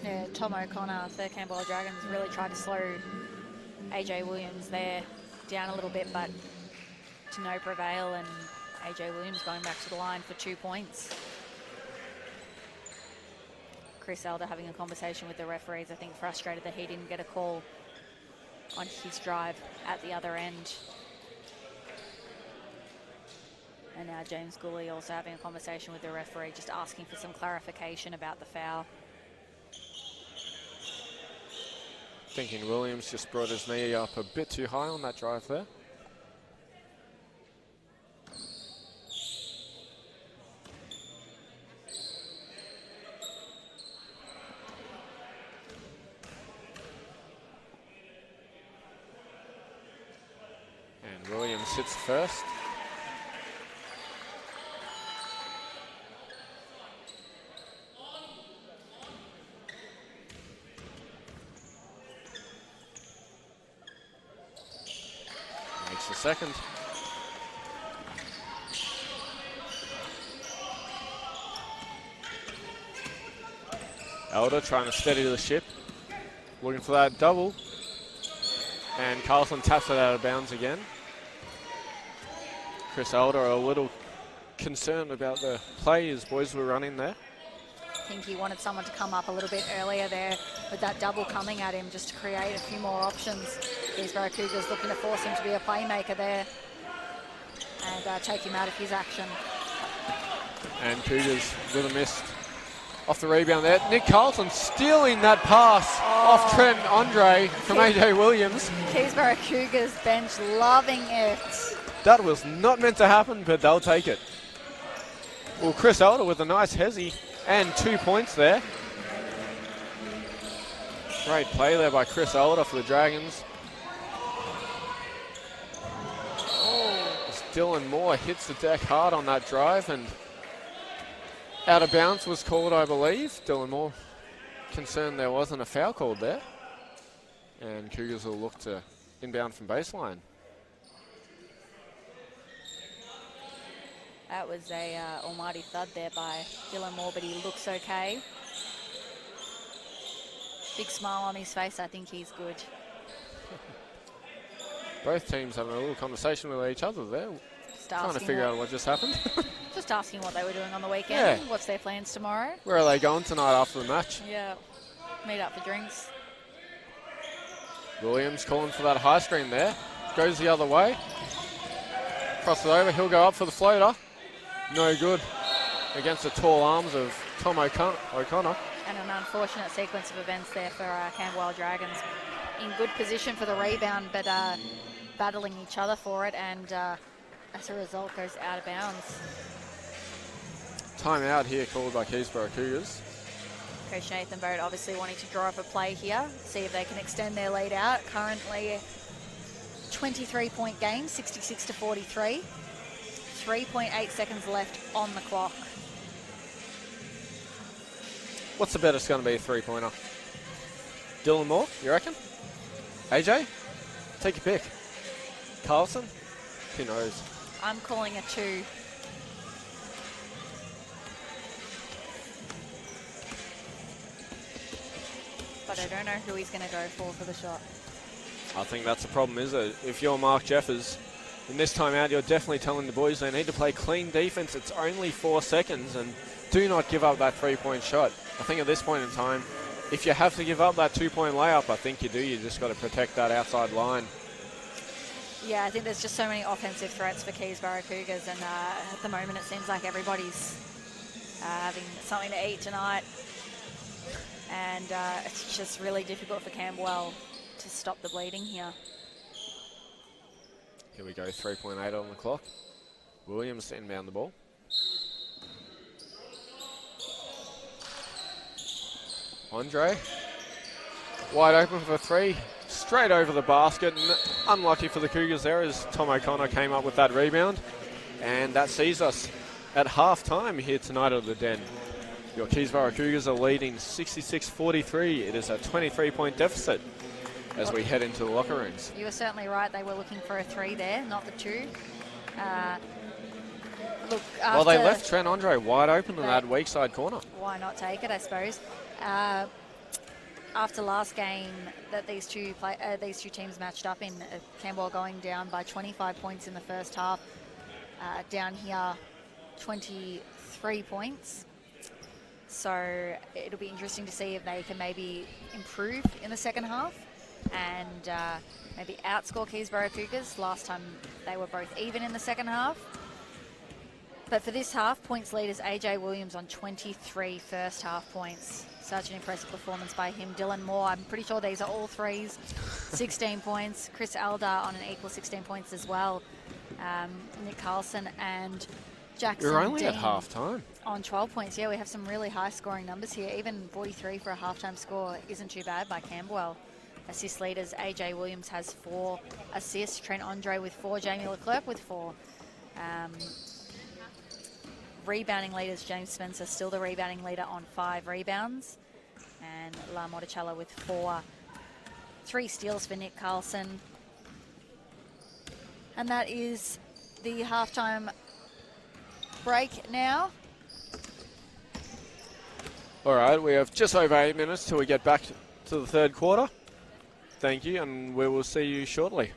Yeah, Tom O'Connor, the Camberwell Dragons, really tried to slow AJ Williams there down a little bit, but to no prevail, and AJ Williams going back to the line for 2 points. Chris Elder having a conversation with the referees, I think frustrated that he didn't get a call on his drive at the other end. And now James Gooley also having a conversation with the referee, just asking for some clarification about the foul.
Thinking Williams just brought his knee up a bit too high on that drive there. And Williams hits first. Makes the second. Elder trying to steady the ship. Looking for that double. And Carlson taps it out of bounds again. Chris Elder a little concerned about the play his boys were running there.
I think he wanted someone to come up a little bit earlier there with that double coming at him just to create a few more options. Keysborough Cougars looking to force him to be a playmaker there and take him out of his action.
And Cougars with a miss off the rebound there. Nick Carlson stealing that pass off Trent Andre from AJ Williams.
Keysborough Cougars bench loving it.
That was not meant to happen, but they'll take it. Well, Chris Elder with a nice hezzy and 2 points there. Great play there by Chris Elder for the Dragons. Dylan Moore hits the deck hard on that drive and out of bounds was called, I believe. Dylan Moore concerned there wasn't a foul called there. And Cougars will look to inbound from baseline.
That was a almighty thud there by Dylan Moore, but he looks okay. Big smile on his face. I think he's good.
Both teams having a little conversation with each other there. Trying to figure out what just happened.
Just asking what they were doing on the weekend.
Yeah.
What's their plans tomorrow?
Where are they going tonight after the match?
Yeah, meet up for drinks.
Williams calling for that high screen there. Goes the other way. Cross it over. He'll go up for the floater. No good against the tall arms of Tom O'Connor.
And an unfortunate sequence of events there for Camberwell Dragons. In good position for the rebound, but battling each other for it, and as a result goes out of bounds.
Timeout here called by Keysborough Cougars.
Coach Nathan Boat obviously wanting to draw up a play here, see if they can extend their lead out. Currently 23-point game, 66-43. 3.8 seconds left on the clock.
What's the bet it's going to be a three-pointer? Dylan Moore, you reckon? AJ? Take your pick. Carlson? Who knows?
I'm calling a 2. But I don't know who he's going to go for the shot.
I think that's the problem, is it? If you're Mark Jeffers, in this time out, you're definitely telling the boys they need to play clean defense. It's only 4 seconds, and do not give up that three-point shot. I think at this point in time, if you have to give up that 2-point layup, I think you do. You just got to protect that outside line.
Yeah, I think there's just so many offensive threats for Keysborough Cougars, and at the moment it seems like everybody's having something to eat tonight. And it's just really difficult for Camberwell to stop the bleeding here.
Here we go, 3.8 on the clock. Williams to inbound the ball. Andre, wide open for 3, straight over the basket. Unlucky for the Cougars there as Tom O'Connor came up with that rebound. And that sees us at half-time here tonight at the Den. Your Keysborough Cougars are leading 66-43. It is a 23-point deficit as we head into the locker rooms.
You were certainly right. They were looking for a 3 there, not the 2. Look,
well, they left Trent Andre wide open in that weak side corner.
Why not take it, I suppose? After last game that these two teams matched up in, Camberwell going down by 25 points in the first half, down here 23 points. So it'll be interesting to see if they can maybe improve in the second half and maybe outscore Keysborough Cougars. Last time they were both even in the second half. But for this half, points leaders AJ Williams on 23 first half points. Such an impressive performance by him. Dylan Moore, I'm pretty sure these are all threes. 16 points. Chris Elder on an equal 16 points as well. Nick Carlson and Jackson
We're only
Dean
at half time.
on 12 points. Yeah, we have some really high scoring numbers here. Even 43 for a halftime score isn't too bad by Camberwell. Assist leaders, AJ Williams has 4 assists. Trent Andre with 4. Jamie Leclerc with 4. Rebounding leaders, James Spencer still the rebounding leader on 5 rebounds. And La Monticello with 4. 3 steals for Nick Carlson. And that is the halftime break now.
All right, we have just over 8 minutes till we get back to the third quarter. Thank you, and we will see you shortly.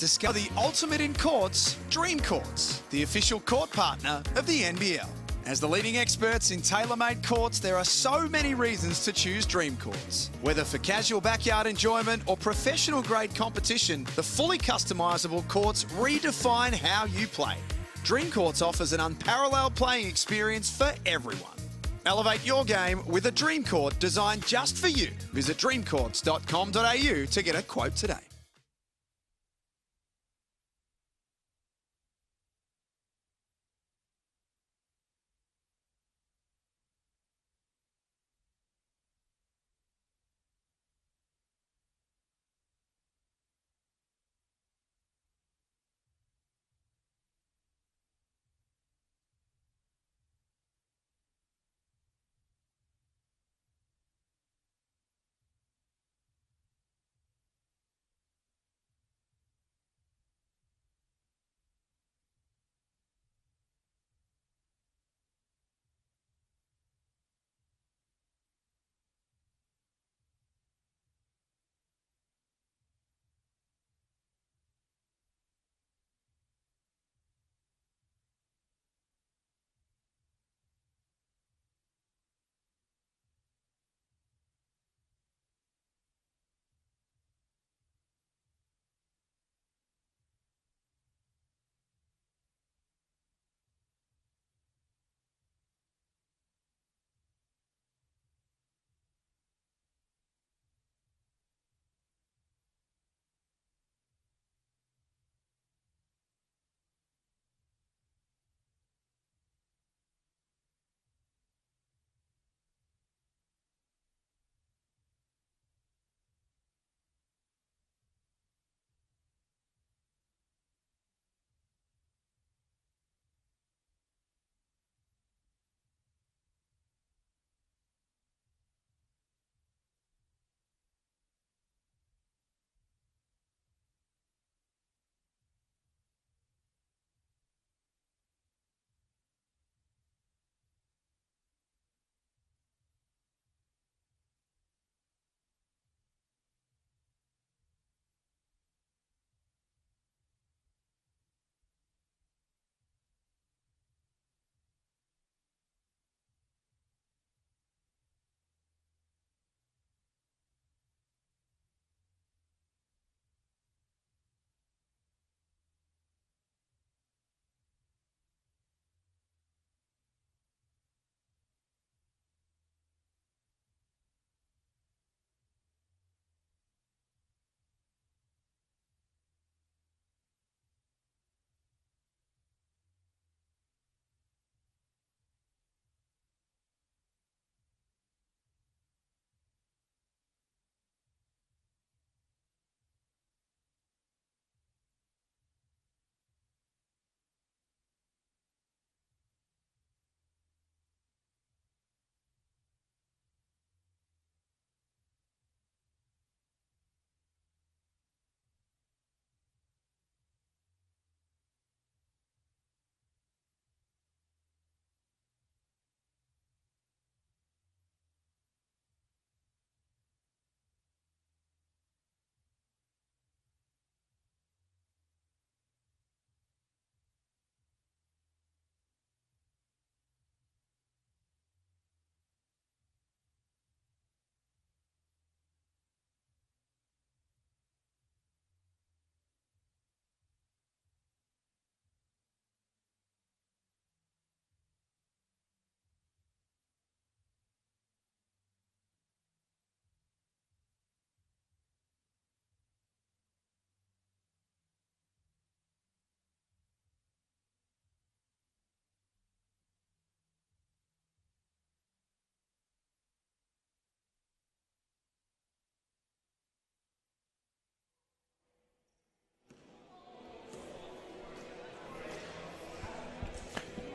Discover the ultimate in courts, Dream Courts, the official court partner of the NBL. As the leading experts in tailor-made courts, there are so many reasons to choose Dream Courts. Whether for casual backyard enjoyment or professional-grade competition, the fully customisable courts redefine how you play. Dream Courts offers an unparalleled playing experience for everyone. Elevate your game with a Dream Court designed just for you. Visit dreamcourts.com.au to get a quote today.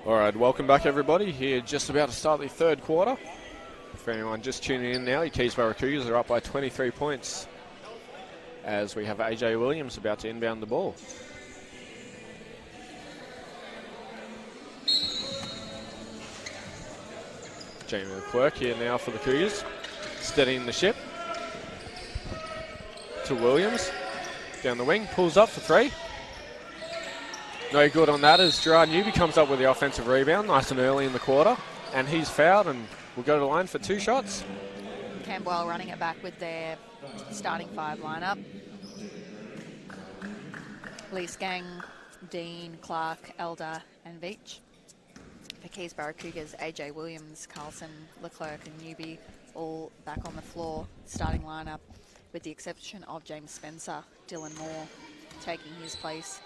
All right, welcome back everybody. Here just about to start the third quarter. For anyone just tuning in now, your Keysborough Cougars are up by 23 points as we have AJ Williams about to inbound the ball. Jamie Leclerc here now for the Cougars, steadying the ship to Williams. down the wing, pulls up for 3. No good on that as Gerard Newby comes up with the offensive rebound, nice and early in the quarter. And he's fouled and will go to the line for 2 shots.
Camberwell running it back with their starting 5 lineup. Leesgang, Dean, Clark, Elder and Veach. For Keysborough Cougars, AJ Williams, Carlson, Leclerc and Newby all back on the floor, starting lineup, with the exception of James Spencer. Dylan Moore taking his place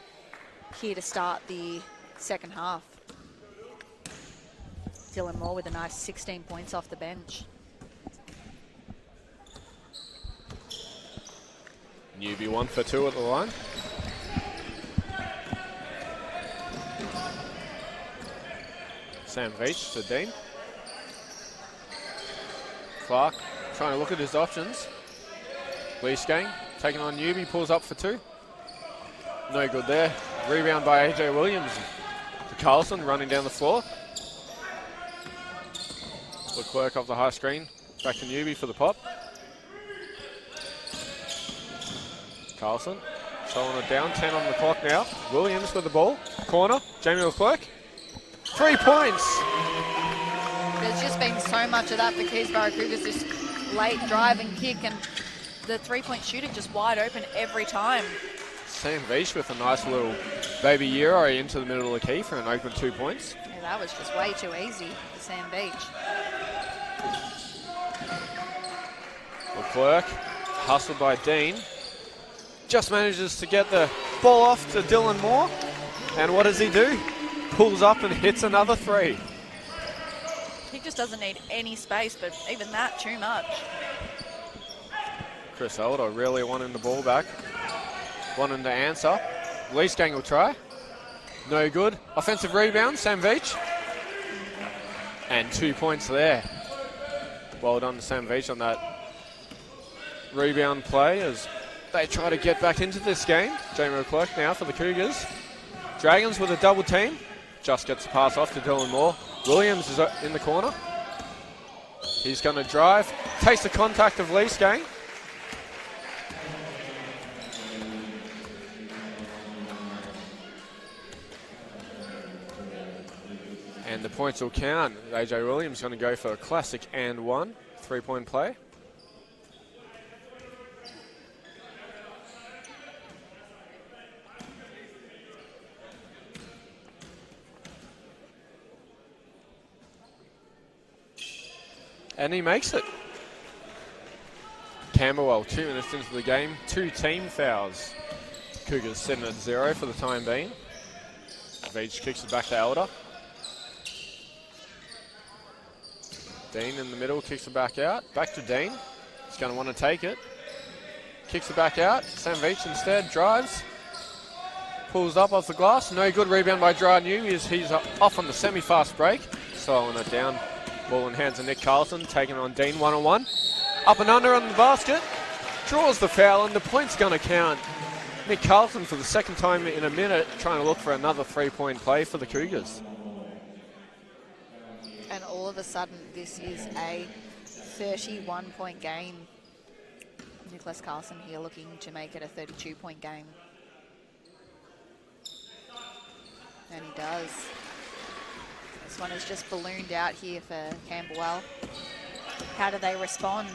here to start the second half. Dylan Moore with a nice 16 points off the bench.
Newby 1 for 2 at the line. Sam Veach to Dean. Clark trying to look at his options. Leesgang taking on Newby, pulls up for 2. No good there. Rebound by AJ Williams to Carlson, running down the floor. Leclerc off the high screen. Back to Newby for the pop. Carlson slowing it down, 10 on the clock now. Williams with the ball. Corner, Jamie Leclerc. 3 points.
There's just been so much of that for Keysborough Cougars, this late drive and kick, and the 3-point shooter just wide open every time.
Sam Veach with a nice little baby Euro into the middle of the key for an open 2 points.
Yeah, that was just way too easy for Sam Veach.
Leclerc, hustled by Dean, just manages to get the ball off to Dylan Moore. And what does he do? Pulls up and hits another 3.
He just doesn't need any space, but even that, too much.
Chris Elder really wanting the ball back. Wanting to answer. Leesgang will try. No good. Offensive rebound, Sam Veach. And 2 points there. Well done to Sam Veach on that rebound play as they try to get back into this game. Jamie Leclerc now for the Cougars. Dragons with a double team. Just gets the pass off to Dylan Moore. Williams is in the corner. He's going to drive. Takes the contact of Leesgang. And the points will count. AJ Williams going to go for a classic and 1 3-point play. And he makes it. Camberwell 2 minutes into the game. 2 team fouls. Cougars 7-0 for the time being. Veach kicks it back to Elder. Dean in the middle, kicks it back out. Back to Dean. He's going to want to take it. Kicks it back out. Sam Veach instead drives. Pulls up off the glass. No good. Rebound by Gerard Newby as he's off on the semi-fast break. Slowing it down. Ball in hands of Nick Carlson. Taking on Dean one-on-one. Up and under on the basket. Draws the foul and the point's going to count. Nick Carlson for the second time in a minute trying to look for another 3-point play for the Cougars.
And all of a sudden, this is a 31-point game. Nicholas Carlson here looking to make it a 32-point game. And he does. This one has just ballooned out here for Camberwell. How do they respond?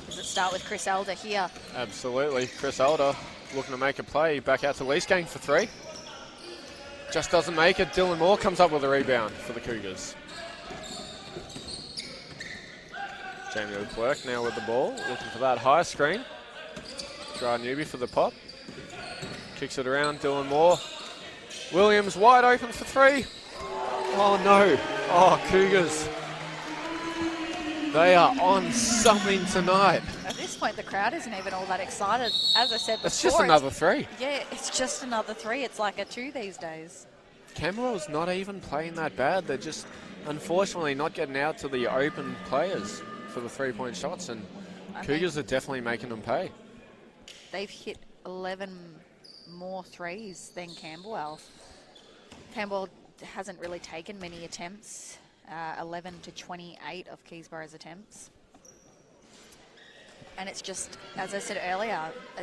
Does it start with Chris Elder here?
Absolutely. Chris Elder looking to make a play. Back out to Leesgang for 3. Just doesn't make it. Dylan Moore comes up with a rebound for the Cougars. Jamie Leclerc now with the ball, looking for that high screen. Gerard Newby for the pop. Kicks it around, Dylan Moore. Williams wide open for 3. Oh no. Oh, Cougars. They are on something tonight.
At this point, the crowd isn't even all that excited. As I said before,
it's just another 3.
Yeah, it's just another 3. It's like a 2 these days.
Camberwell's not even playing that bad. They're just, unfortunately, not getting out to the open players for the 3-point shots, and Cougars are definitely making them pay.
They've hit 11 more threes than Camberwell. Camberwell hasn't really taken many attempts, 11 to 28 of Keysborough's attempts. And it's just, as I said earlier,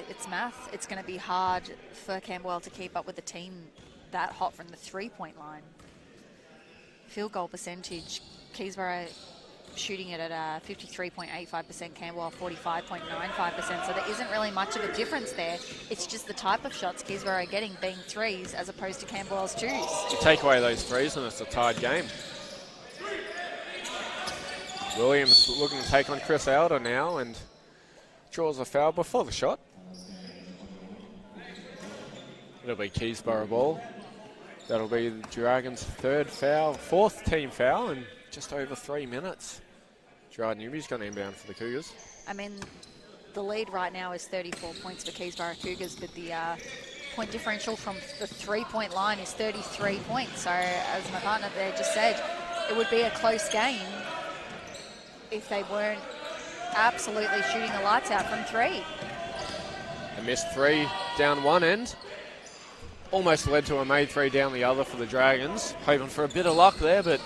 it's math. It's going to be hard for Camberwell to keep up with the team that hot from the three-point line. Field goal percentage, Keysborough shooting it at 53.85%, Camberwell 45.95%. So there isn't really much of a difference there. It's just the type of shots Keysborough are getting being threes as opposed to Camberwell's twos.
You take away those threes and it's a tied game. Williams looking to take on Chris Elder now and draws a foul before the shot. It'll be Keysborough ball. That'll be the Dragons' fourth team foul in just over 3 minutes. Gerard Newby's going to inbound for the Cougars.
I mean, the lead right now is 34 points for Keysborough Cougars, but the point differential from the three-point line is 33 points. So, as my partner there just said, it would be a close game if they weren't absolutely shooting the lights out from three.
A missed three down one end. Almost led to a made three down the other for the Dragons. Hoping for a bit of luck there, but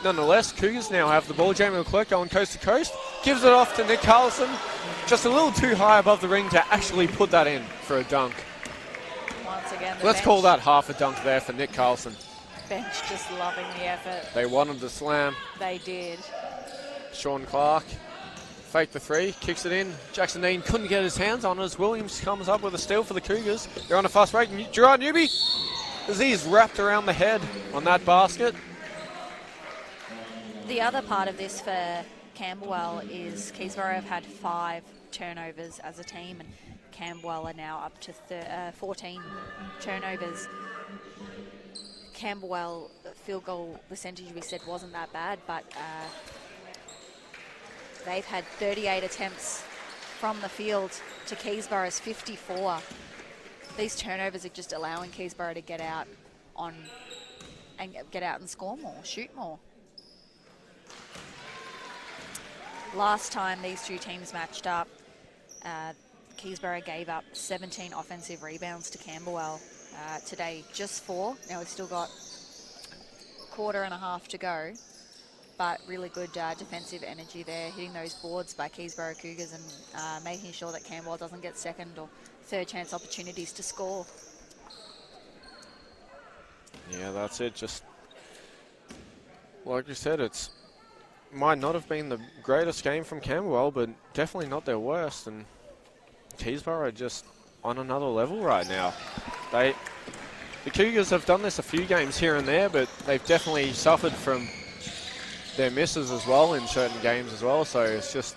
nonetheless, Cougars now have the ball. Jamie Leclerc going coast to coast. Gives it off to Nick Carlson. Just a little too high above the ring to actually put that in for a dunk.
Once again,
Let's call that half a dunk there for Nick Carlson.
Bench just loving the effort.
They wanted the slam.
They did.
Sean Clark faked the three, kicks it in. Jackson Dean couldn't get his hands on it as Williams comes up with a steal for the Cougars. They're on a fast break. Gerard Newby, as he's wrapped around the head on that basket.
The other part of this for Camberwell is Keysborough have had 5 turnovers as a team, and Camberwell are now up to 14 turnovers. Camberwell field goal percentage, we said, wasn't that bad, but they've had 38 attempts from the field to Keysborough's 54. These turnovers are just allowing Keysborough to get out and score more, shoot more. Last time these two teams matched up, Keysborough gave up 17 offensive rebounds to Camberwell. Today, just 4. Now we've still got a quarter and a half to go, but really good defensive energy there, hitting those boards by Keysborough Cougars and making sure that Camberwell doesn't get second or third chance opportunities to score.
Yeah, that's it. Just like you said, it's might not have been the greatest game from Camberwell, but definitely not their worst. And Keysborough are just on another level right now. The Cougars have done this a few games here and there, but they've definitely suffered from their misses as well in certain games as well. So it's just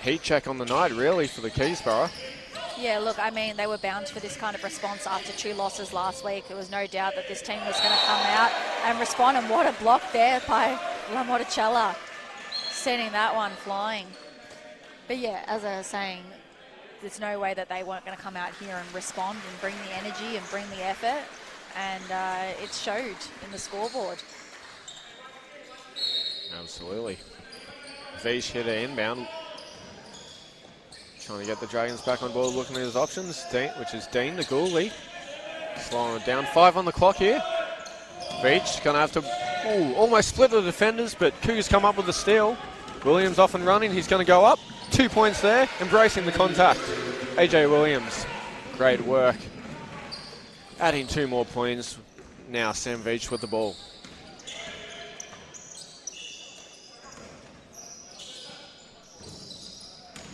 heat check on the night, really, for the Keysborough.
Yeah, look, I mean, they were bound for this kind of response after 2 losses last week. There was no doubt that this team was going to come out and respond, and what a block there by Lamorticella, sending that one flying. But yeah, as I was saying, there's no way that they weren't going to come out here and respond and bring the energy and bring the effort, and it showed in the scoreboard.
Absolutely. Vish hit an inbound. Trying to get the Dragons back on board, looking at his options, which is Dean, the goalie. Slowing it down. 5 on the clock here. Beach going to have to almost split the defenders, but Cougars come up with the steal. Williams off and running. He's going to go up. 2 points there, embracing the contact. AJ Williams, great work. Adding 2 more points. Now Sam Veach with the ball.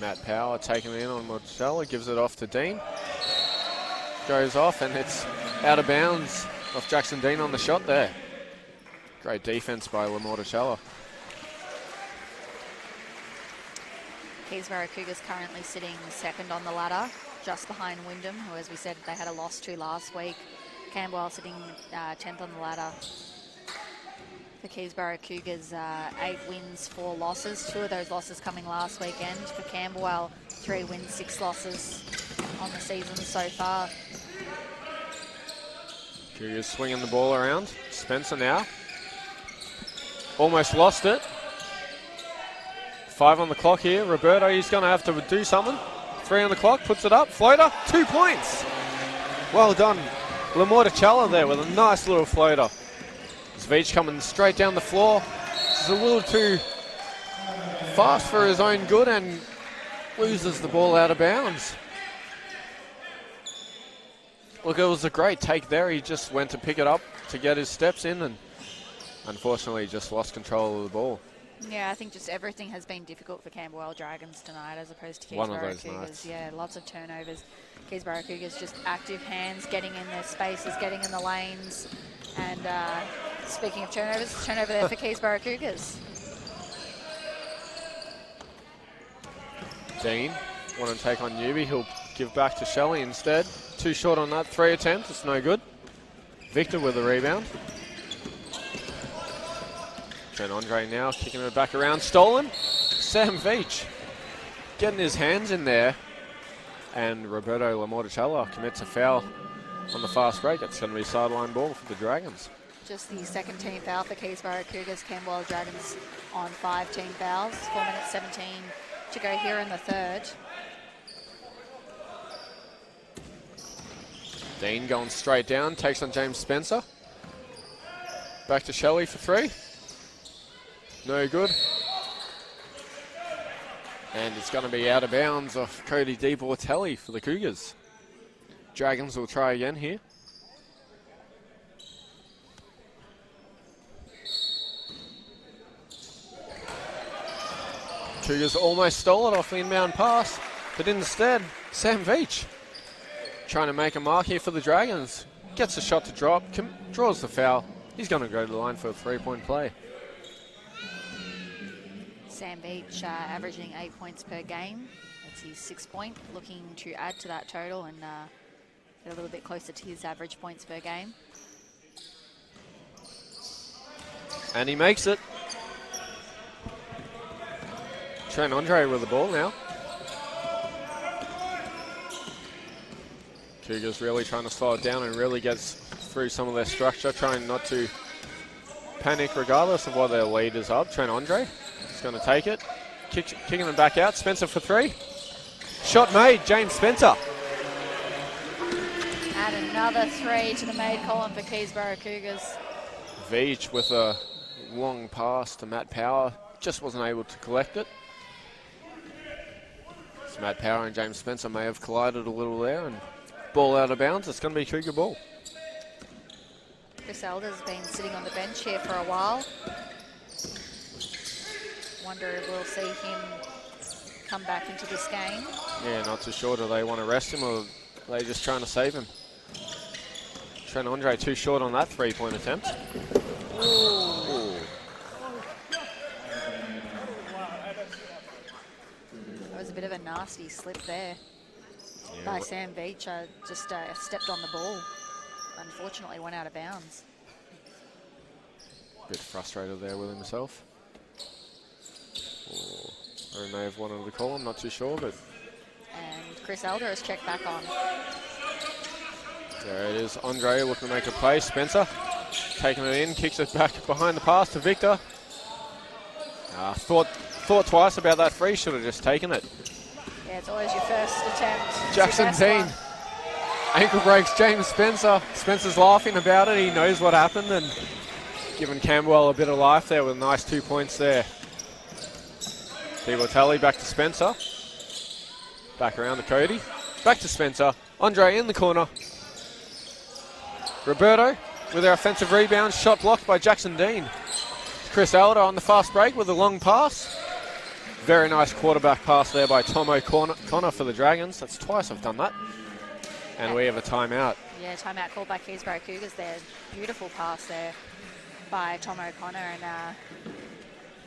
Matt Power taking it in on Mortella, gives it off to Dean. Goes off and it's out of bounds off Jackson Dean on the shot there. Great defense by Lamorticella.
Keysborough Cougars currently sitting second on the ladder, just behind Wyndham, who, as we said, they had a loss to last week. Camberwell sitting 10th on the ladder. The Keysborough Cougars, 8 wins, 4 losses. 2 of those losses coming last weekend. For Camberwell, 3 wins, 6 losses on the season so far.
Cougars swinging the ball around. Spencer now. Almost lost it. 5 on the clock here. Roberto, he's going to have to do something. 3 on the clock, puts it up. Floater, 2 points. Well done. Lamorticella there with a nice little floater. Veach coming straight down the floor. This is a little too fast for his own good, and loses the ball out of bounds. Look, it was a great take there. He just went to pick it up to get his steps in and unfortunately just lost control of the ball.
Yeah, I think just everything has been difficult for Camberwell Dragons tonight as opposed to Keysborough
One of those
Cougars.
nights.
Yeah, lots of turnovers. Keysborough Cougars just active hands, getting in their spaces, getting in the lanes. And speaking of turnovers, turnover there for Keysborough Cougars.
Dean want to take on Newby. He'll give back to Shelley instead. Too short on that 3 attempt. It's no good. Victor with the rebound. Trent Andre now kicking it back around. Stolen. Sam Veach getting his hands in there. And Roberto Lamorticella commits a foul on the fast break. It's going to be sideline ball for the Dragons.
Just the second team foul for Keysborough Cougars. Camberwell Dragons on 5 team fouls. 4 minutes 17 to go here in the third.
Dean going straight down, takes on James Spencer. Back to Shelley for 3. No good. And it's going to be out of bounds off Cody DeBortelli for the Cougars. Dragons will try again here. Cougars almost stole it off the inbound pass, but instead, Sam Veach trying to make a mark here for the Dragons. Gets the shot to drop, draws the foul. He's going to go to the line for a 3-point play.
Sam Beach averaging 8 points per game. That's his 6th point. Looking to add to that total and get a little bit closer to his average points per game.
And he makes it. Trent Andre with the ball now. Cougars really trying to slow it down and really gets through some of their structure, trying not to panic regardless of what their lead is up. Trent Andre is going to take it, kicking them back out. Spencer for 3. Shot made, James Spencer.
Add another 3 to the made column for Keysborough Cougars.
Veach with a long pass to Matt Power, just wasn't able to collect it. So Matt Power and James Spencer may have collided a little there and ball out of bounds. It's going to be Cougar ball.
Chris Elder's been sitting on the bench here for a while. Wonder if we'll see him come back into this game.
Yeah, not too sure. Do they want to rest him or are they just trying to save him? Trent Andre too short on that 3-point attempt. Ooh.
That was a bit of a nasty slip there by Sam Beach. Just stepped on the ball. Unfortunately went out of bounds.
Bit frustrated there with himself. Or he may have wanted to call him, not too sure, but...
And Chris Elder has checked back on.
There it is, Andre looking to make a play. Spencer taking it in, kicks it back behind the pass to Victor. Thought twice about that 3, should have just taken it.
Yeah, it's always your first attempt.
Jackson Dean. Ankle breaks James Spencer. Spencer's laughing about it. He knows what happened and giving Camberwell a bit of life there with a nice 2 points there. DeBortelli back to Spencer. Back around to Cody. Back to Spencer. Andre in the corner. Roberto with our offensive rebound. Shot blocked by Jackson Dean. Chris Elder on the fast break with a long pass. Very nice quarterback pass there by Tom O'Connor for the Dragons. That's twice I've done that. And we have a timeout.
Yeah, timeout called by Keysborough Cougars there. Beautiful pass there by Tom O'Connor. And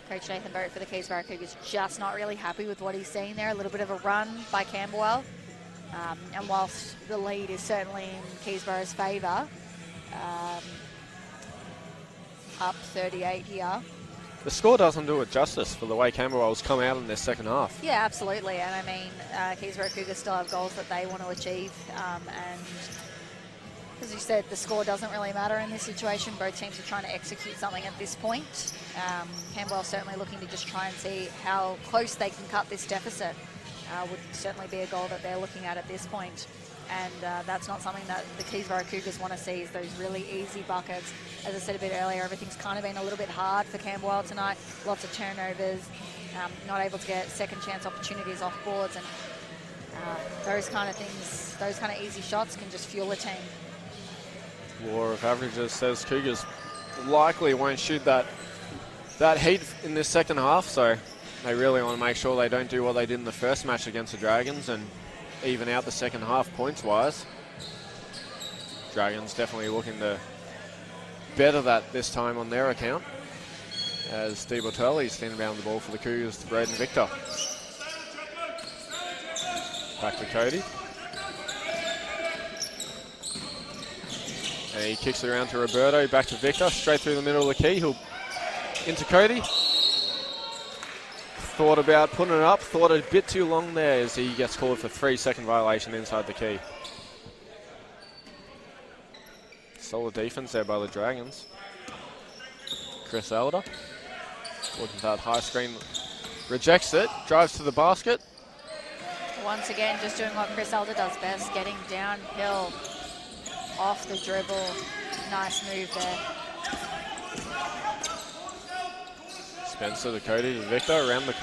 Coach Nathan Boat for the Keysborough Cougars just not really happy with what he's seeing there. A little bit of a run by Camberwell. And whilst the lead is certainly in Keysborough's favour, up 38 here.
The score doesn't do it justice for the way Camberwell's come out in their second half.
Yeah, absolutely. And I mean, Keysborough Cougars still have goals that they want to achieve. And as you said, the score doesn't really matter in this situation. Both teams are trying to execute something at this point. Camberwell certainly looking to just try and see how close they can cut this deficit. Would certainly be a goal that they're looking at this point. And that's not something that the Keysborough Cougars want to see, is those really easy buckets. As I said a bit earlier, everything's kind of been a little bit hard for Camberwell tonight. Lots of turnovers. not able to get second chance opportunities off boards, and those kind of things, those kind of easy shots can just fuel a team.
War of averages says Cougars likely won't shoot that heat in this second half, so they really want to make sure they don't do what they did in the first match against the Dragons and even out the second half points-wise. Dragons definitely looking to better that this time on their account, as Di Bortelli standing down the ball for the Cougars to Braden Victor. Back to Cody. And he kicks it around to Roberto, back to Victor, straight through the middle of the key. He'll into Cody. Thought about putting it up, thought a bit too long there as he gets called for 3-second violation inside the key. Solid defense there by the Dragons. Chris Elder, looking for that high screen, rejects it, drives to the basket.
Once again, just doing what Chris Elder does best, getting downhill, off the dribble. Nice move there.
Spencer to Cody to Victor, around the,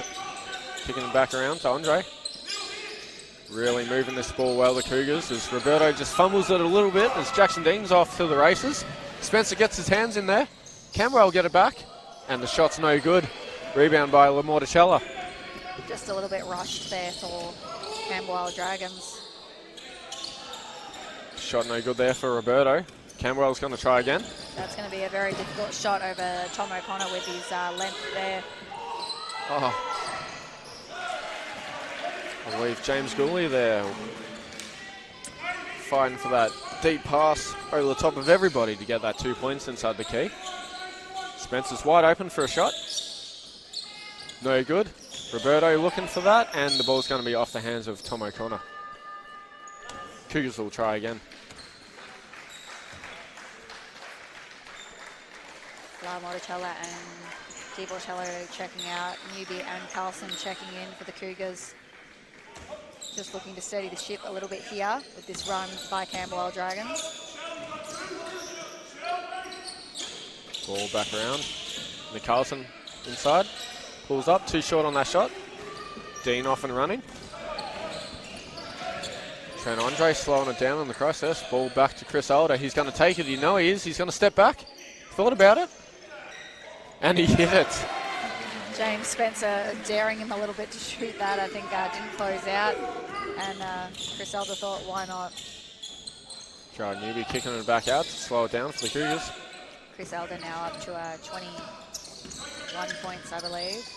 kicking it back around to Andre. Really moving this ball well, the Cougars, as Roberto just fumbles it a little bit as Jackson Dean's off to the races. Spencer gets his hands in there. Camberwell get it back, and the shot's no good. Rebound by Lamorticella.
Just a little bit rushed there for Camberwell Dragons.
Shot no good there for Roberto. Camberwell's going to try again.
That's going to be a very difficult shot over Tom O'Connor with his length there.
Oh. I believe James Gooley there fighting for that deep pass over the top of everybody to get that 2 points inside the key. Spencer's wide open for a shot. No good. Roberto looking for that, and the ball's going to be off the hands of Tom O'Connor. Cougars will try again.
Lamorticella and Di Bortello checking out. Newby and Carlson checking in for the Cougars. Just looking to steady the ship a little bit here with this run by Camberwell Dragons.
Ball back around. Nick Carlson inside. Pulls up, too short on that shot. Dean off and running. Trent Andre slowing it down on the process. Ball back to Chris Elder. He's going to take it. You know he is. He's going to step back. Thought about it. And he hit it.
James Spencer daring him a little bit to shoot that. I think didn't close out. And Chris Elder thought, why not?
Jared Newby kicking it back out to slow it down for the Cougars.
Chris Elder now up to 21 points, I believe.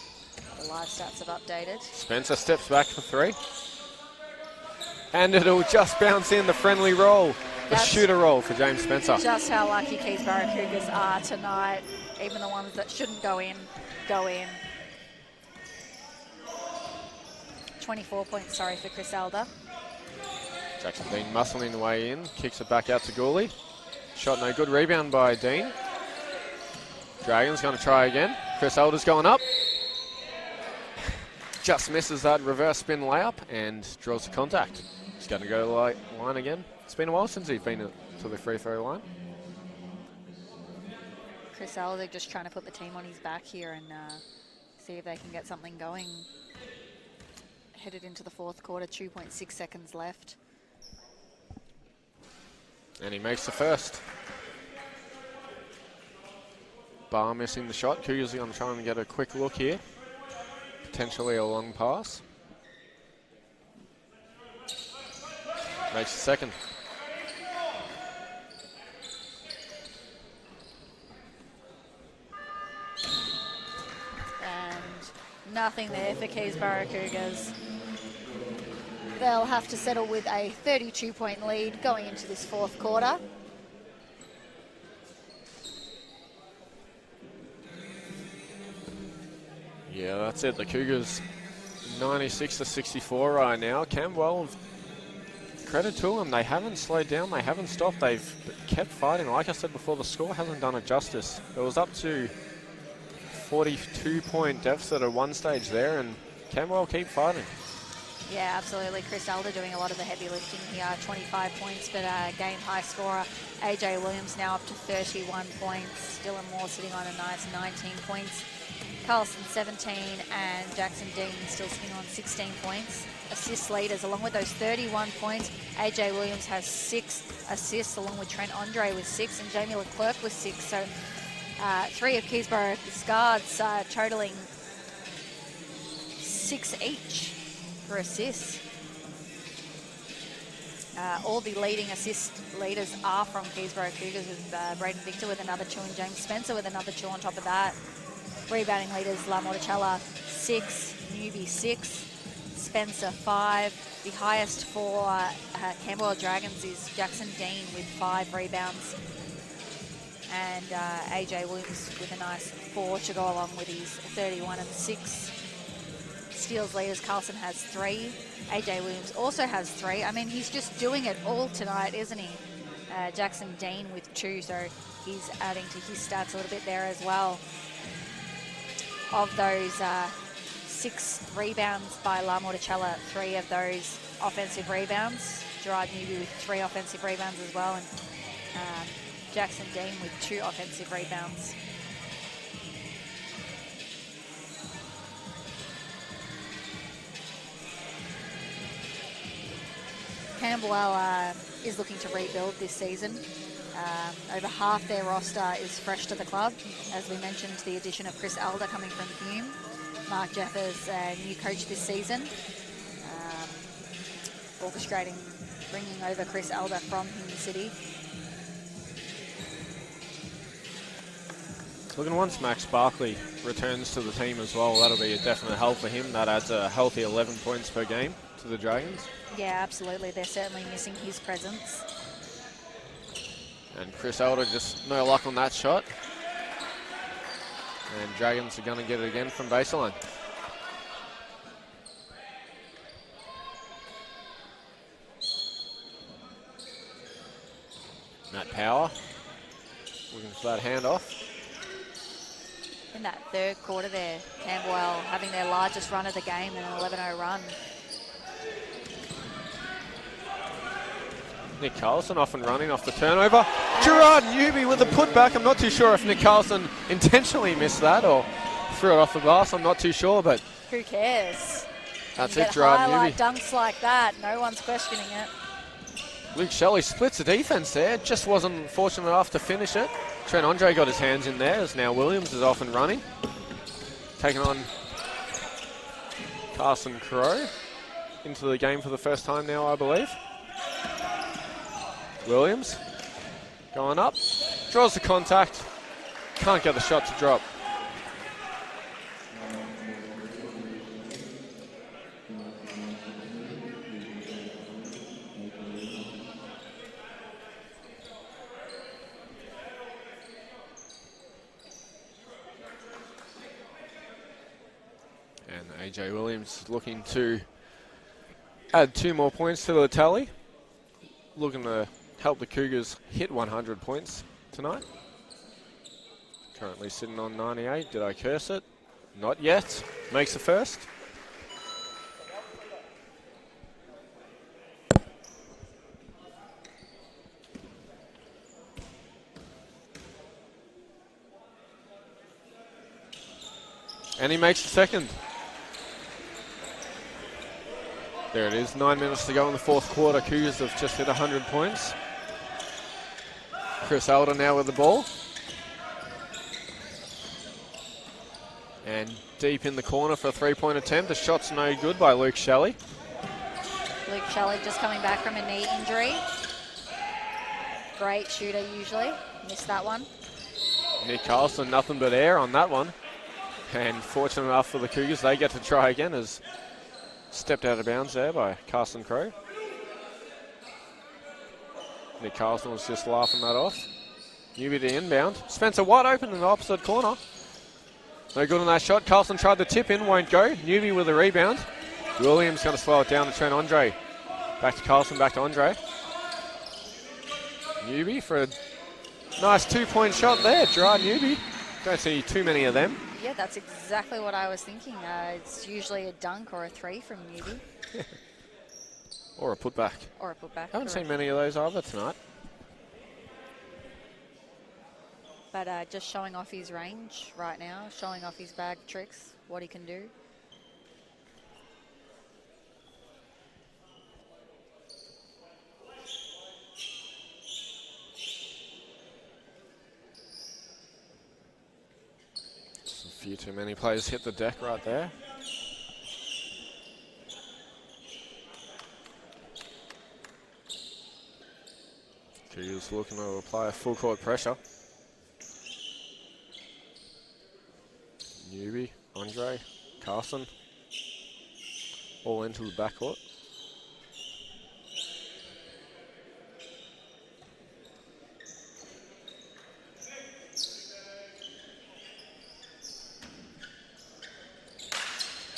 The live stats have updated.
Spencer steps back for 3. And it'll just bounce in the friendly roll. The shooter roll for James Spencer.
Just how lucky Keysborough Cougars are tonight. Even the ones that shouldn't go in, go in. 24 points, sorry, for Chris Elder.
Jackson Dean muscling the way in. Kicks it back out to Gooley. Shot no good. Rebound by Dean. Dragons going to try again. Chris Elder's going up. Just misses that reverse spin layup and draws the contact. He's going to go to the line again. It's been a while since he's been to the free throw line.
Chris Elder just trying to put the team on his back here and see if they can get something going. Headed into the fourth quarter, 2.6 seconds left.
And he makes the first. Barr missing the shot. Cougars are going to try and get a quick look here. Potentially a long pass. Makes the second.
And nothing there for Keysborough Cougars. They'll have to settle with a 32-point lead going into this fourth quarter.
Yeah, that's it. The Cougars 96-64 right now. Camberwell, credit to them. They haven't slowed down. They haven't stopped. They've kept fighting. Like I said before, the score hasn't done it justice. It was up to 42-point deficit at one stage there, and Camberwell keep fighting.
Yeah, absolutely. Chris Elder doing a lot of the heavy lifting here. 25 points, but game high scorer. AJ Williams now up to 31 points. Dylan Moore sitting on a nice 19 points. Carlson 17 and Jackson Dean still sitting on 16 points. Assist leaders along with those 31 points. AJ Williams has 6 assists along with Trent Andre with 6 and Jamie Leclerc with 6. So 3 of Keysborough's guards totaling 6 each for assists. All the leading assist leaders are from Keysborough Cougars, with Braden Victor with another 2 and James Spencer with another 2 on top of that. Rebounding leaders, La Morticella 6, Newbie 6, Spencer 5. The highest for Camberwell Dragons is Jackson Dean with 5 rebounds. And AJ Williams with a nice 4 to go along with his 31 and 6. Steals leaders, Carlson has 3. AJ Williams also has 3. I mean, he's just doing it all tonight, isn't he? Jackson Dean with 2, so he's adding to his stats a little bit there as well. Of those 6 rebounds by La Morticella, 3 of those offensive rebounds. Gerard Newby with 3 offensive rebounds as well, and Jackson Dean with 2 offensive rebounds. Camberwell is looking to rebuild this season. Over half their roster is fresh to the club. As we mentioned, the addition of Chris Elder coming from Hume. Mark Jeffers, new coach this season. Orchestrating, bringing over Chris Elder from Hume City.
Looking once Max Barkley returns to the team as well, that'll be a definite help for him. That adds a healthy 11 points per game to the Dragons.
Yeah, absolutely. They're certainly missing his presence.
And Chris Elder just no luck on that shot. And Dragons are going to get it again from baseline. Matt Power looking for that handoff.
In that third quarter there, Camberwell having their largest run of the game and an 11-0 run.
Nick Carlson off and running off the turnover. Gerard Newby with a putback. I'm not too sure if Nick Carlson intentionally missed that or threw it off the glass. I'm not too sure, but
who cares?
That's
you
it,
get
Gerard
highlight
Newby.
dunks like that, no one's questioning it.
Luke Shelley splits the defense there. Just wasn't fortunate enough to finish it. Trent Andre got his hands in there as now Williams is off and running. Taking on Carson Crowe into the game for the first time now, I believe. Williams going up, draws the contact, can't get the shot to drop. And AJ Williams looking to add 2 more points to the tally. Looking to help the Cougars hit 100 points tonight. Currently sitting on 98. Did I curse it? Not yet. Makes the first. And he makes the second. There it is, 9 minutes to go in the fourth quarter. Cougars have just hit 100 points. Chris Elder now with the ball. And deep in the corner for a 3-point attempt. The shot's no good by Luke Shelley.
Luke Shelley just coming back from a knee injury. Great shooter usually, missed that one.
Nick Carlson, nothing but air on that one. And fortunate enough for the Cougars, they get to try again as stepped out of bounds there by Carson Crowe. Nick Carlson was just laughing that off. Newby to inbound. Spencer wide open in the opposite corner. No good on that shot. Carlson tried to tip in, won't go. Newby with a rebound. Williams going to slow it down to Trent Andre. Back to Carlson, back to Andre. Newby for a nice 2-point shot there. Gerard Newby. Don't see too many of them.
Yeah, that's exactly what I was thinking. It's usually a dunk or a 3 from Newbie.
Or a putback.
Or a putback.
Haven't seen
correct.
many of those either tonight.
But just showing off his range right now, showing off his bag of tricks, what he can do.
Just a few too many players hit the deck right there. Cougars looking to apply a full court pressure. Newbie, Andre, Carson, all into the backcourt.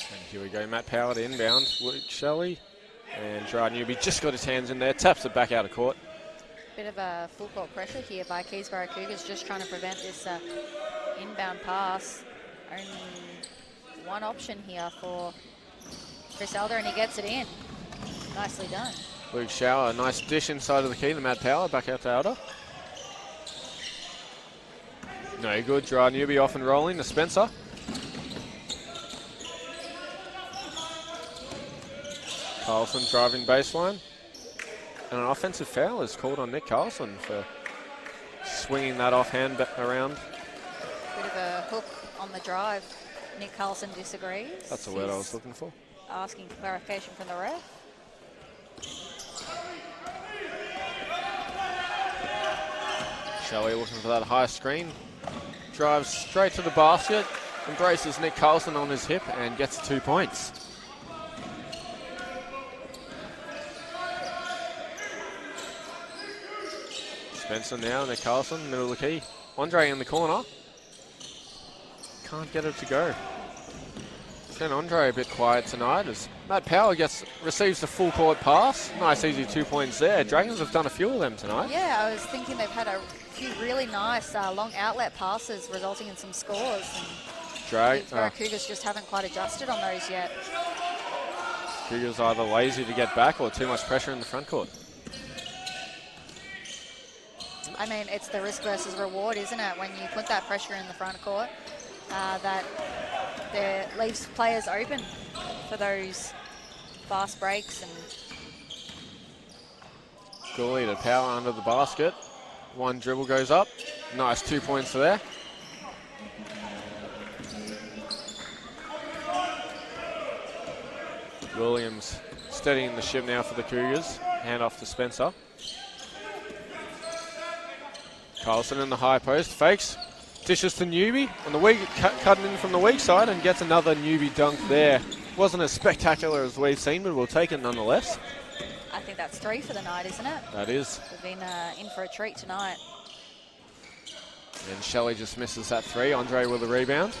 And here we go, Matt Power to inbound, Luke Shelley, and Gerard Newbie just got his hands in there, taps it back out of court.
Bit of a full court pressure here by Keysborough Cougars, just trying to prevent this inbound pass. Only one option here for Chris Elder, and he gets it in. Nicely done.
Luke Shower, nice dish inside of the key to Matt Power, back out to Elder. No good, Gerard Newbie off and rolling to Spencer. Carlson driving baseline. And an offensive foul is called on Nick Carlson for swinging that offhand around.
Bit of a hook on the drive. Nick Carlson disagrees.
That's the word I was looking for.
Asking for clarification from the ref.
Shelley looking for that high screen. Drives straight to the basket. Embraces Nick Carlson on his hip and gets 2 points. Spencer now, Nick Carlson, middle of the key. Andre in the corner. Can't get it to go. Then Andre a bit quiet tonight as Matt Power receives the full court pass. Nice easy 2 points there. Dragons have done a few of them tonight.
Yeah, I was thinking they've had a few really nice long outlet passes resulting in some scores. And Cougars just haven't quite adjusted on those yet.
Cougars either lazy to get back or too much pressure in the front court.
I mean, it's the risk versus reward, isn't it? When you put that pressure in the front court, that leaves players open for those fast breaks. And
Gooley to Power under the basket. One dribble goes up. Nice 2 points there. Williams steadying the ship now for the Cougars. Hand off to Spencer. Carlson in the high post, fakes, dishes to Newbie on the weak, cutting in from the weak side and gets another Newbie dunk there. Wasn't as spectacular as we've seen, but we'll take it nonetheless.
I think that's 3 for the night, isn't it?
That is.
We've been in for a treat tonight.
And Shelley just misses that 3. Andre with a rebound.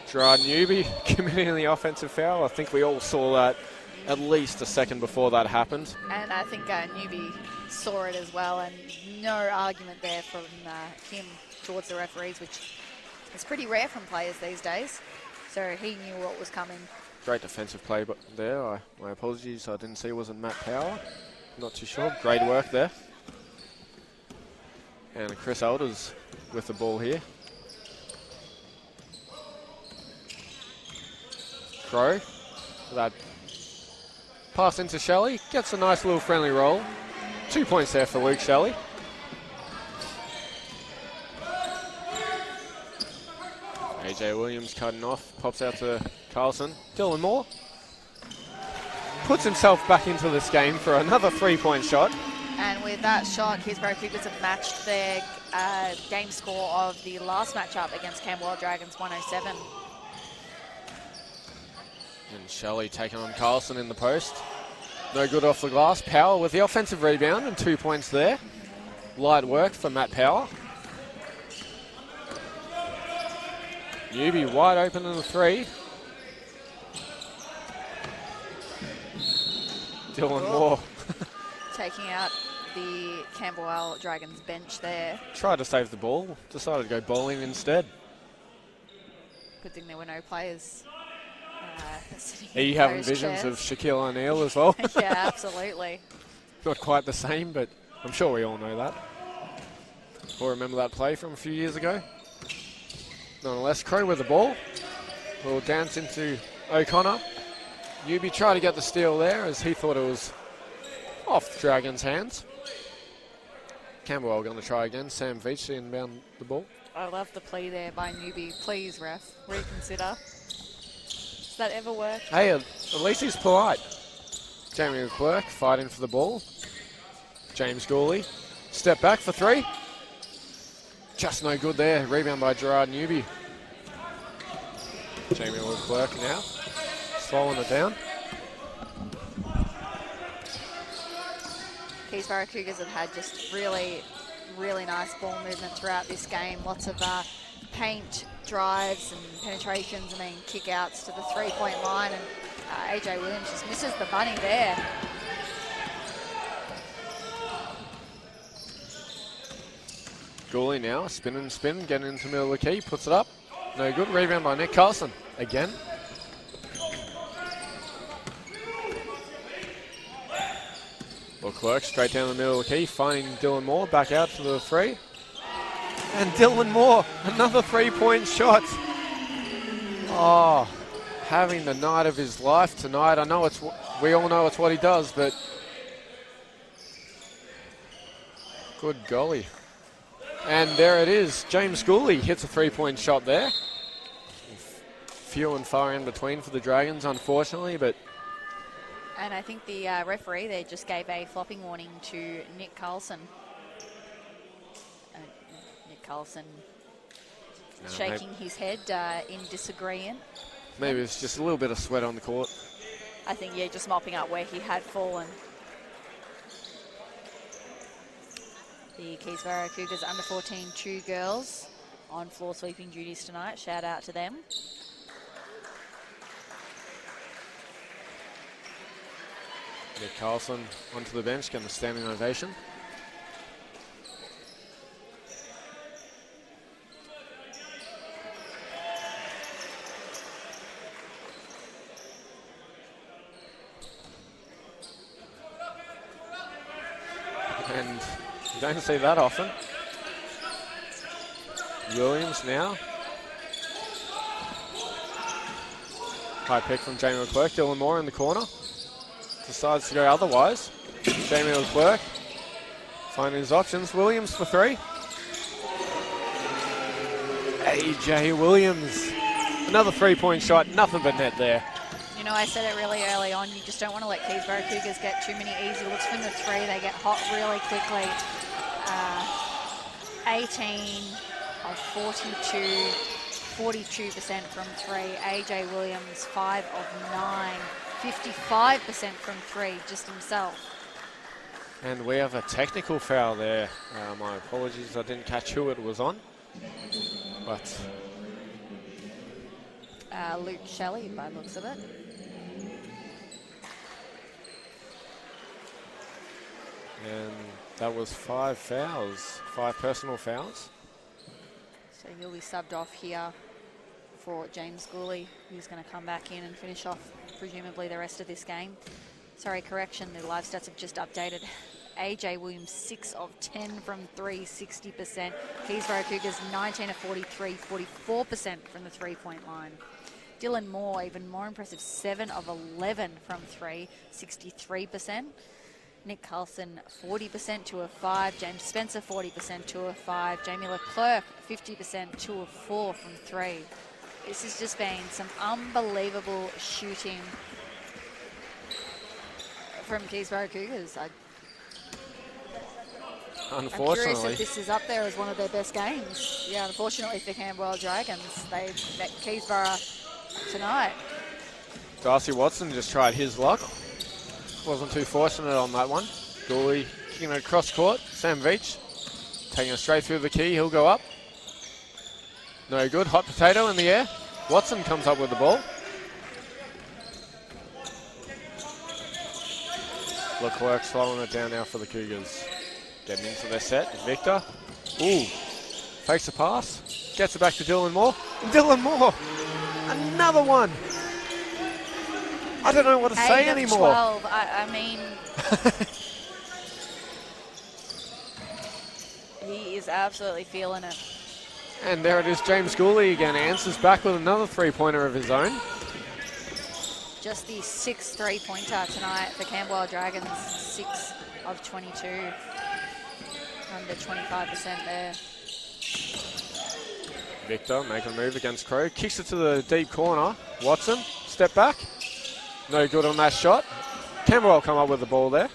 Gerard Newbie committing the offensive foul. I think we all saw that at least a second before that happened.
And I think Newbie saw it as well, and no argument there from him towards the referees, which is pretty rare from players these days. So he knew what was coming.
Great defensive play but there. My apologies, I didn't see it wasn't Matt Power. Not too sure. Great work there. And Chris Elders with the ball here. Crow. That pass into Shelley. Gets a nice little friendly roll. 2 points there for Luke Shelley. AJ Williams cutting off. Pops out to Carlson. Dylan Moore puts himself back into this game for another 3-point shot.
And with that shot, Keysborough Cougars have matched their game score of the last matchup against Camberwell Dragons, 107.
And Shelley taking on Carlson in the post. No good off the glass. Power with the offensive rebound and 2 points there. Light work for Matt Power. Newbie wide open in the 3. Dylan Moore.
Taking out the Camberwell Dragons bench there.
Tried to save the ball, decided to go bowling instead.
Good thing there were no players sitting
Are you
in
having
those
visions
chairs.
of Shaquille O'Neal as well?
Yeah, absolutely.
Not quite the same, but I'm sure we all know that. Or remember that play from a few years ago. Nonetheless, Crow with the ball. Will dance into O'Connor. Newby tried to get the steal there as he thought it was off the Dragons' hands. Camberwell going to try again. Sam Veach inbound the ball.
I love the plea there by Newby. Please, ref, reconsider. Does that ever work?
Hey, at least he's polite. Jamie Leclerc fighting for the ball. James Gooley. Step back for three. Just no good there. Rebound by Gerard Newby. Jamie Leclerc now. Slowing it down.
Keysborough Cougars have had just really nice ball movement throughout this game. Lots of paint, drives and penetrations and then kick-outs to the three-point line. And AJ Williams just misses the bunny there.
Gooley now, spin, getting into the middle of the key, puts it up. No good. Rebound by Nick Carlson again. Leclerc straight down the middle of the key, finding Dylan Moore back out to the three. And Dylan Moore, another three-point shot. Oh, having the night of his life tonight. I know we all know it's what he does, but good golly. And there it is. James Gooley hits a three-point shot there. Few and far in between for the Dragons, unfortunately, but
And I think the referee there just gave a flopping warning to Nick Carlson. Nick Carlson shaking his head in disagreement.
Maybe it's just a little bit of sweat on the court.
I think, yeah, just mopping up where he had fallen. The Keysborough Cougars under-14 two girls on floor sweeping duties tonight. Shout out to them.
Nick Carlson onto the bench, getting a standing ovation. And you don't see that often. Williams now. High pick from Jamie Leclerc. Dylan Moore in the corner. Decides to go otherwise. Jamie Leclerc finding his options. Williams for three. AJ Williams. Another three-point shot. Nothing but net there.
You know, I said it really early on. You just don't want to let Keysborough Cougars get too many easy looks from the three. They get hot really quickly. 18 of 42, 42% from three. AJ Williams, 5 of 9. 55% from three, just himself.
And we have a technical foul there. My apologies, I didn't catch who it was on. But
Luke Shelley, by the looks of it.
and that was 5 fouls, 5 personal fouls.
So he'll be subbed off here for James Gooley, who's going to come back in and finish off presumably the rest of this game. Sorry, correction, the live stats have just updated. AJ Williams, 6 of 10 from 3, 60%. Keysborough Cougars, 19 of 43, 44% from the three-point line. Dylan Moore, even more impressive, 7 of 11 from 3, 63%. Nick Carlson, 40%, 2 of 5. James Spencer, 40%, 2 of 5. Jamie Leclerc, 50%, 2 of 4 from 3. This has just been some unbelievable shooting from Keysborough Cougars. I'm curious if this is up there as one of their best games. Yeah, unfortunately for Camberwell Dragons, they met Keysborough tonight.
Darcy Watson just tried his luck. Wasn't too fortunate on that one. Gooley kicking it across court. Sam Veach taking it straight through the key. He'll go up. No good. Hot potato in the air. Watson comes up with the ball. Leclerc slowing it down now for the Cougars. Getting into their set. Victor. Ooh. Fakes a pass. Gets it back to Dylan Moore. Dylan Moore. Another one. I don't know what to say anymore.
12. I mean, he is absolutely feeling it.
And there it is, James Gooley again answers back with another three-pointer of his own.
Just the 6th three-pointer tonight for Camberwell Dragons, 6 of 22, under 25% there.
Victor making a move against Crow, kicks it to the deep corner. Watson, step back. No good on that shot. Camberwell come up with the ball there.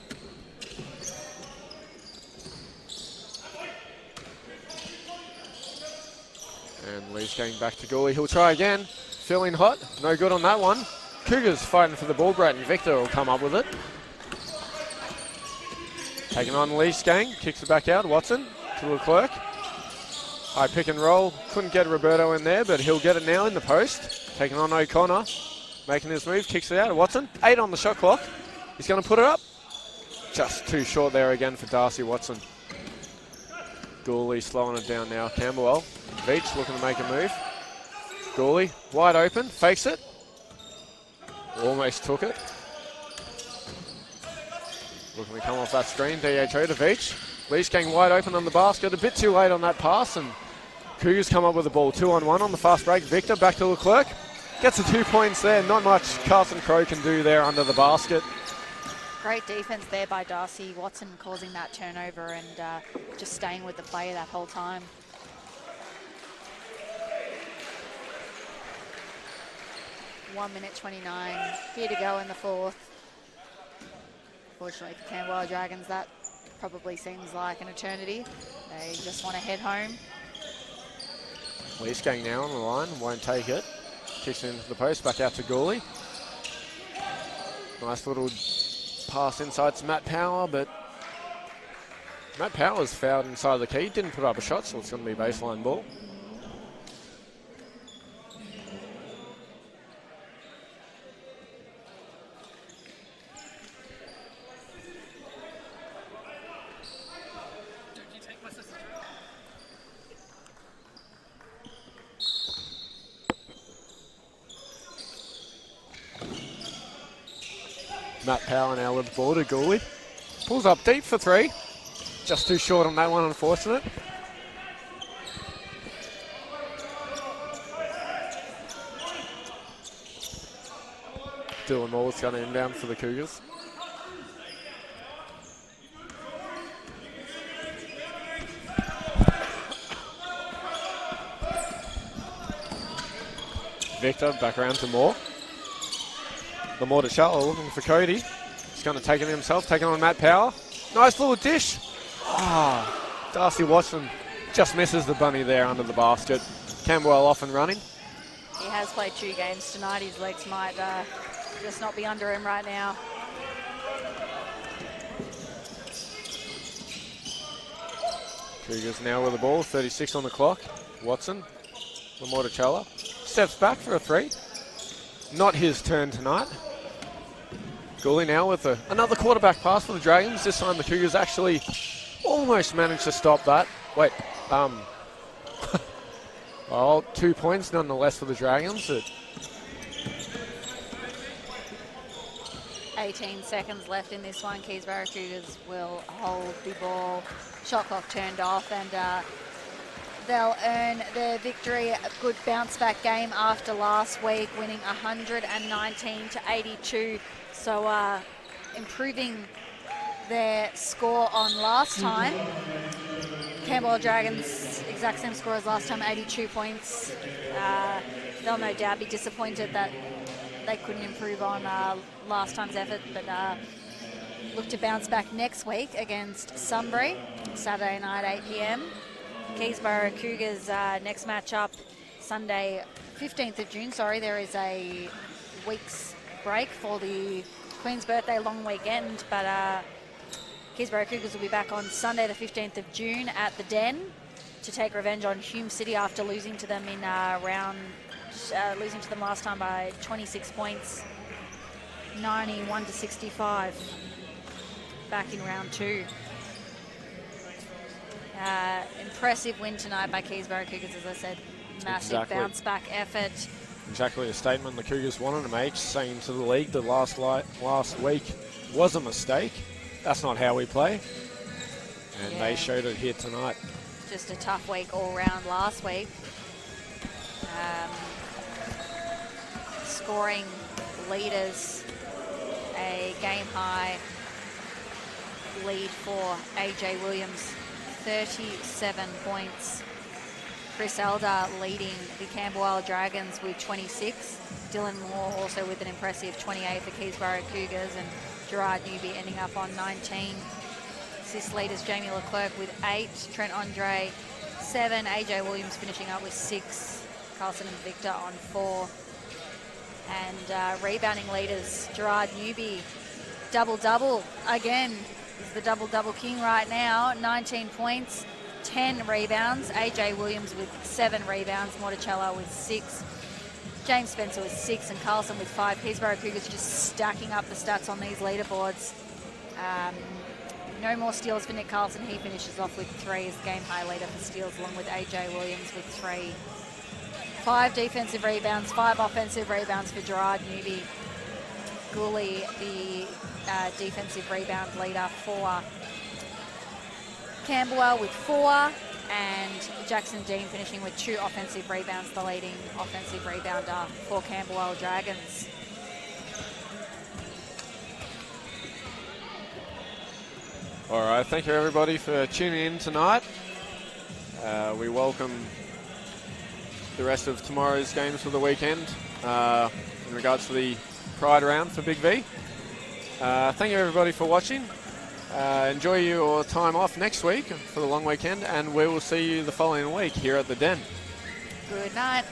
And Lee's going back to Gooley. He'll try again. Feeling hot. No good on that one. Cougars fighting for the ball. Brayton Victor will come up with it. Taking on Lee's gang. Kicks it back out. Watson to Leclerc. High pick and roll. Couldn't get Roberto in there, but he'll get it now in the post. Taking on O'Connor. Making his move. Kicks it out. Watson. 8 on the shot clock. He's going to put it up. Just too short there again for Darcy Watson. Gooley slowing it down now. Camberwell. Veach looking to make a move. Gooley wide open. Fakes it. Almost took it. Looking to come off that screen. DHO to Veach. Leash gang wide open on the basket. A bit too late on that pass. And Cougars come up with the ball. 2-on-1 on the fast break. Victor back to Leclerc. Gets the 2 points there. Not much Carson Crow can do there under the basket.
Great defense there by Darcy Watson, causing that turnover and just staying with the play that whole time. One minute 29 here to go in the 4th. Fortunately for Camberwell Dragons, that probably seems like an eternity. They just want to head home.
Leash gang now on the line, won't take it. Kicks into the post, back out to Gooley. Nice little pass inside to Matt Power, but Matt Power's fouled inside the key. Didn't put up a shot, so it's going to be baseline ball. Matt Power now with the ball to Gooley. Pulls up deep for 3. Just too short on that one, unfortunate. Dylan Moore's going to inbound for the Cougars. Victor back around to Moore. Lamore to Charlotte looking for Cody. He's going to take it himself, taking on Matt Power. Nice little dish. Darcy Watson just misses the bunny there under the basket. Camberwell off and running.
He has played 2 games tonight. His legs might just not be under him right now.
Cougars now with the ball, 36 on the clock. Watson, Lamore to Charlotte. Steps back for a 3. Not his turn tonight. Gooley now with another quarterback pass for the Dragons. This time the Cougars actually almost managed to stop that. Wait, well, 2 points nonetheless for the Dragons.
18 seconds left in this one. Keysborough Cougars will hold the ball. Shot clock turned off, and they'll earn their victory. A good bounce back game after last week, winning 119-82. So improving their score on last time. Camberwell Dragons, exact same score as last time, 82 points. They'll no doubt be disappointed that they couldn't improve on last time's effort, but look to bounce back next week against Sunbury, Saturday night, 8 p.m. Keysborough Cougars next matchup, Sunday, 15th of June. Sorry, there is a week's break for the Queen's birthday long weekend, but Keysborough Cougars will be back on Sunday, the 15th of June at the Den to take revenge on Hume City after losing to them in losing to them last time by 26 points, 91-65, back in round 2. Impressive win tonight by Keysborough Cougars, as I said. Massive
Exactly.
bounce back effort.
Exactly a statement the Cougars wanted to make, saying to the league that last week was a mistake. That's not how we play. And they showed it here tonight.
Just a tough week all round last week. Scoring leaders, a game high lead for AJ Williams, 37 points. Chris Elder leading the Camberwell Dragons with 26. Dylan Moore also with an impressive 28 for Keysborough Cougars, and Gerard Newby ending up on 19. Assist leaders Jamie Leclerc with 8, Trent Andre 7, AJ Williams finishing up with 6, Carlson and Victor on 4. And rebounding leaders Gerard Newby, double-double again. He's the double-double king right now, 19 points, 10 rebounds. AJ Williams with 7 rebounds, Morticello with 6, James Spencer with 6, and Carlson with 5. Keysborough Cougars just stacking up the stats on these leaderboards. No more steals for Nick Carlson. He finishes off with 3 as the game high leader for steals, along with AJ Williams with 3. 5 defensive rebounds, 5 offensive rebounds for Gerard Newby. Gooley, the defensive rebound leader for Camberwell with 4, and Jackson Dean finishing with 2 offensive rebounds, the leading offensive rebounder for Camberwell Dragons.
All right, thank you everybody for tuning in tonight. We welcome the rest of tomorrow's games for the weekend in regards to the Pride round for BigV. Thank you everybody for watching. Enjoy your time off next week for the long weekend, and we will see you the following week here at the Den.
Good night.